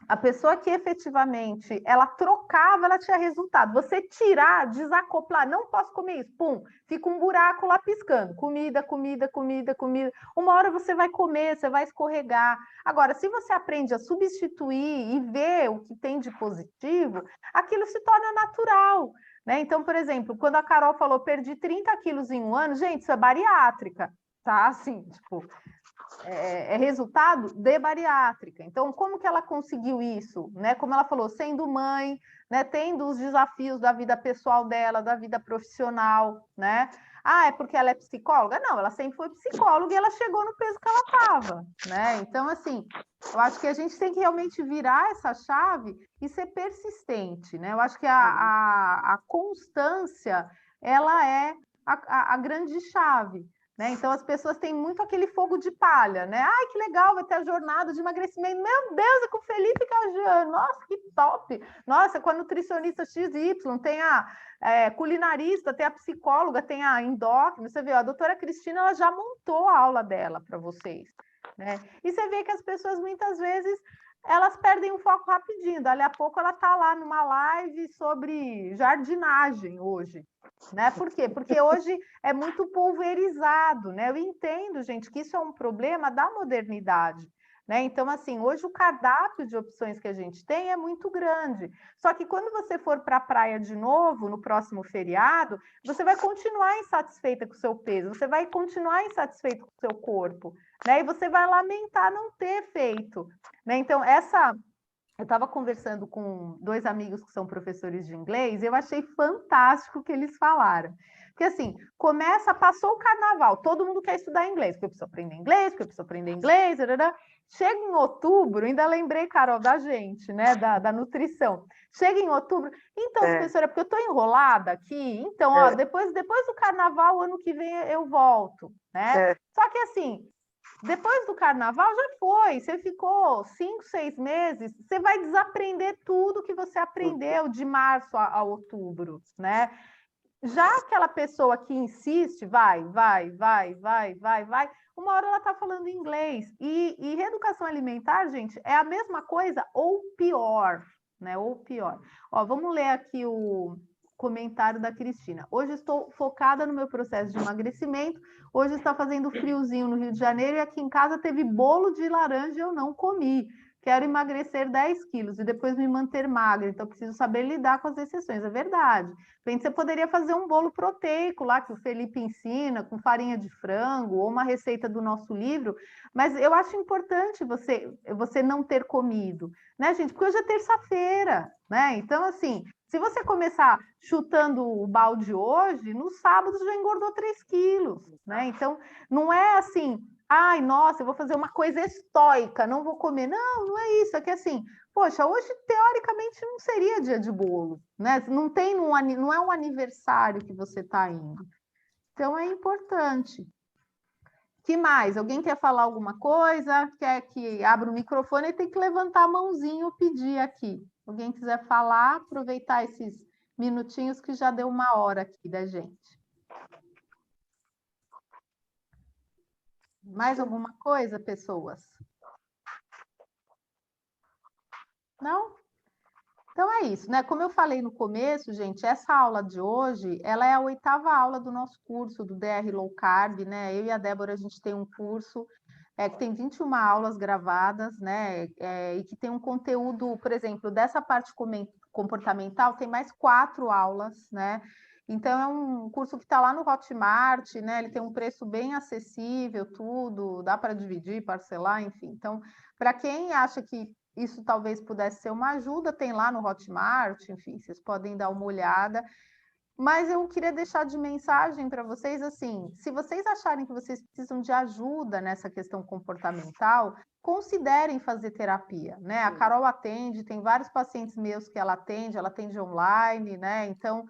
a pessoa que efetivamente ela trocava, ela tinha resultado. Você tirar, desacoplar, não posso comer isso, pum, fica um buraco lá piscando. Comida, comida, comida, comida. Uma hora você vai comer, você vai escorregar. Agora, se você aprende a substituir e ver o que tem de positivo, aquilo se torna natural. Né? Então, por exemplo, quando a Carol falou perdi 30 quilos em um ano, gente, isso é bariátrica, tá? Assim, tipo, resultado de bariátrica. Então, como que ela conseguiu isso? Né? Como ela falou, sendo mãe, né? Tendo os desafios da vida pessoal dela, da vida profissional, né? É porque ela é psicóloga? Não, ela sempre foi psicóloga e ela chegou no peso que ela estava, né? Então, assim, eu acho que a gente tem que realmente virar essa chave e ser persistente, né? Eu acho que a constância, ela é a grande chave. Né? Então, as pessoas têm muito aquele fogo de palha, né? Ai, que legal, vai ter a jornada de emagrecimento. Meu Deus, é com o Felipe Cajano. Nossa, que top! Nossa, com a nutricionista XY, tem a culinarista, tem a psicóloga, tem a endócrina. Você vê, a doutora Cristina, ela já montou a aula dela para vocês. Né? E você vê que as pessoas, muitas vezes, elas perdem o foco rapidinho. Dali a pouco ela está lá numa live sobre jardinagem hoje. Né? Por quê? Porque hoje é muito pulverizado, né? Eu entendo, gente, que isso é um problema da modernidade. Né? Então, assim, hoje o cardápio de opções que a gente tem é muito grande. Só que quando você for para a praia de novo, no próximo feriado, você vai continuar insatisfeita com o seu peso, você vai continuar insatisfeito com o seu corpo, né? E você vai lamentar não ter feito. Né? Então, eu estava conversando com dois amigos que são professores de inglês e eu achei fantástico o que eles falaram. Porque assim, passou o carnaval, todo mundo quer estudar inglês, porque eu preciso aprender inglês, porque eu preciso aprender inglês, chega em outubro, ainda lembrei, Carol, da gente, né, da nutrição. Chega em outubro, então, professora, porque eu estou enrolada aqui, então, ó, depois do carnaval, ano que vem eu volto, né? Só que assim, depois do carnaval já foi, você ficou 5, 6 meses, você vai desaprender tudo que você aprendeu de março a outubro, né? Já aquela pessoa que insiste, vai, uma hora ela está falando inglês. E reeducação alimentar, gente, é a mesma coisa ou pior, né? Ou pior. Ó, vamos ler aqui o comentário da Cristina. Hoje estou focada no meu processo de emagrecimento. Hoje está fazendo friozinho no Rio de Janeiro e aqui em casa teve bolo de laranja e eu não comi. Quero emagrecer 10 quilos e depois me manter magra, então preciso saber lidar com as exceções. É verdade. Você poderia fazer um bolo proteico lá que o Felipe ensina, com farinha de frango, ou uma receita do nosso livro, mas eu acho importante você não ter comido, né, gente? Porque hoje é terça-feira, né? Então, assim, se você começar chutando o balde hoje, no sábado já engordou 3 quilos, né? Então, não é assim, ai, nossa, eu vou fazer uma coisa estoica, não vou comer. Não, não é isso. É que assim, poxa, hoje teoricamente não seria dia de bolo, né? Não é um aniversário que você está indo. Então é importante. Que mais? Alguém quer falar alguma coisa? Quer que abra o microfone? E tem que levantar a mãozinha ou pedir aqui. Alguém quiser falar, aproveitar esses minutinhos que já deu 1 hora aqui da gente. Mais alguma coisa, pessoas? Não? Então é isso, né? Como eu falei no começo, gente, essa aula de hoje, ela é a 8ª aula do nosso curso do DR Low Carb, né? Eu e a Débora, a gente tem um curso que tem 21 aulas gravadas, né? E que tem um conteúdo, por exemplo, dessa parte comportamental, tem mais 4 aulas, né? Então, é um curso que está lá no Hotmart, né? Ele tem um preço bem acessível, tudo, dá para dividir, parcelar, enfim. Então, para quem acha que isso talvez pudesse ser uma ajuda, tem lá no Hotmart, enfim, vocês podem dar uma olhada. Mas eu queria deixar de mensagem para vocês, assim, se vocês acharem que vocês precisam de ajuda nessa questão comportamental, considerem fazer terapia, né? A Carol atende, tem vários pacientes meus que ela atende online, né? Então,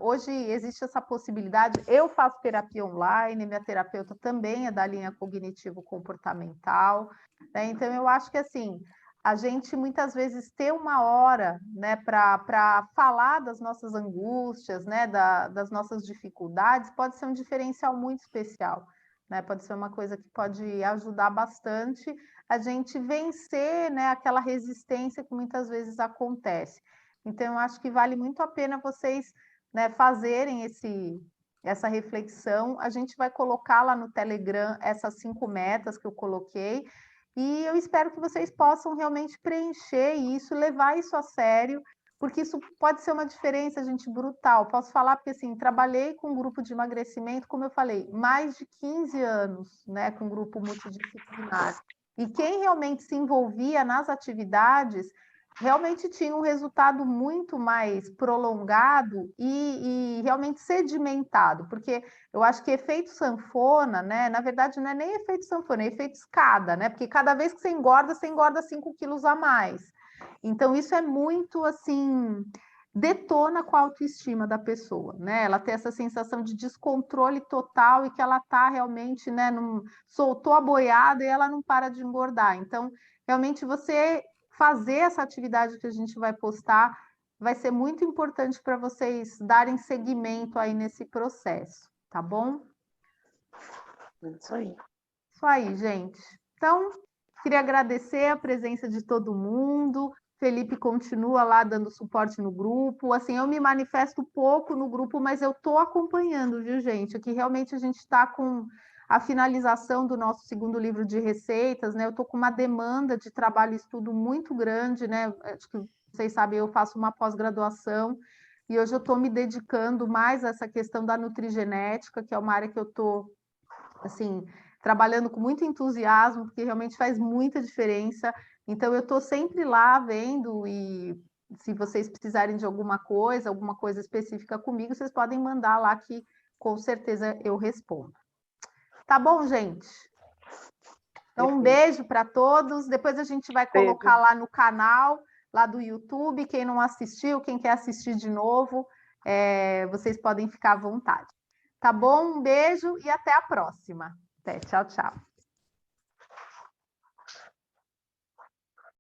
hoje existe essa possibilidade. Eu faço terapia online, minha terapeuta também é da linha cognitivo-comportamental, né? Então, eu acho que, assim, a gente muitas vezes ter 1 hora, né, para falar das nossas angústias, né, das nossas dificuldades, pode ser um diferencial muito especial, né? Pode ser uma coisa que pode ajudar bastante a gente vencer, né, aquela resistência que muitas vezes acontece. Então, eu acho que vale muito a pena vocês, né, fazerem essa reflexão. A gente vai colocar lá no Telegram essas 5 metas que eu coloquei, e eu espero que vocês possam realmente preencher isso, levar isso a sério, porque isso pode ser uma diferença, gente, brutal. Posso falar porque, assim, trabalhei com um grupo de emagrecimento, como eu falei, mais de 15 anos, né, com um grupo multidisciplinar. E quem realmente se envolvia nas atividades realmente tinha um resultado muito mais prolongado e realmente sedimentado, porque eu acho que efeito sanfona, né? Na verdade, não é nem efeito sanfona, é efeito escada, né? Porque cada vez que você engorda 5 quilos a mais. Então, isso é muito assim, detona com a autoestima da pessoa, né? Ela tem essa sensação de descontrole total e que ela está realmente, né? Soltou a boiada e ela não para de engordar. Então, realmente você fazer essa atividade que a gente vai postar vai ser muito importante para vocês darem seguimento aí nesse processo, tá bom? Isso aí. Isso aí, gente. Então, queria agradecer a presença de todo mundo. Felipe continua lá dando suporte no grupo. Assim, eu me manifesto pouco no grupo, mas eu estou acompanhando, viu, gente? Aqui realmente a gente está com a finalização do nosso 2º livro de receitas, né? Eu estou com uma demanda de trabalho e estudo muito grande, né? Acho que vocês sabem, eu faço uma pós-graduação e hoje eu estou me dedicando mais a essa questão da nutrigenética, que é uma área que eu estou, assim, trabalhando com muito entusiasmo, porque realmente faz muita diferença. Então, eu estou sempre lá vendo, e se vocês precisarem de alguma coisa específica comigo, vocês podem mandar lá que com certeza eu respondo. Tá bom, gente? Então, um beijo para todos. Depois a gente vai colocar lá no canal, lá do YouTube. Quem não assistiu, quem quer assistir de novo, vocês podem ficar à vontade. Tá bom? Um beijo e até a próxima. Até, tchau, tchau.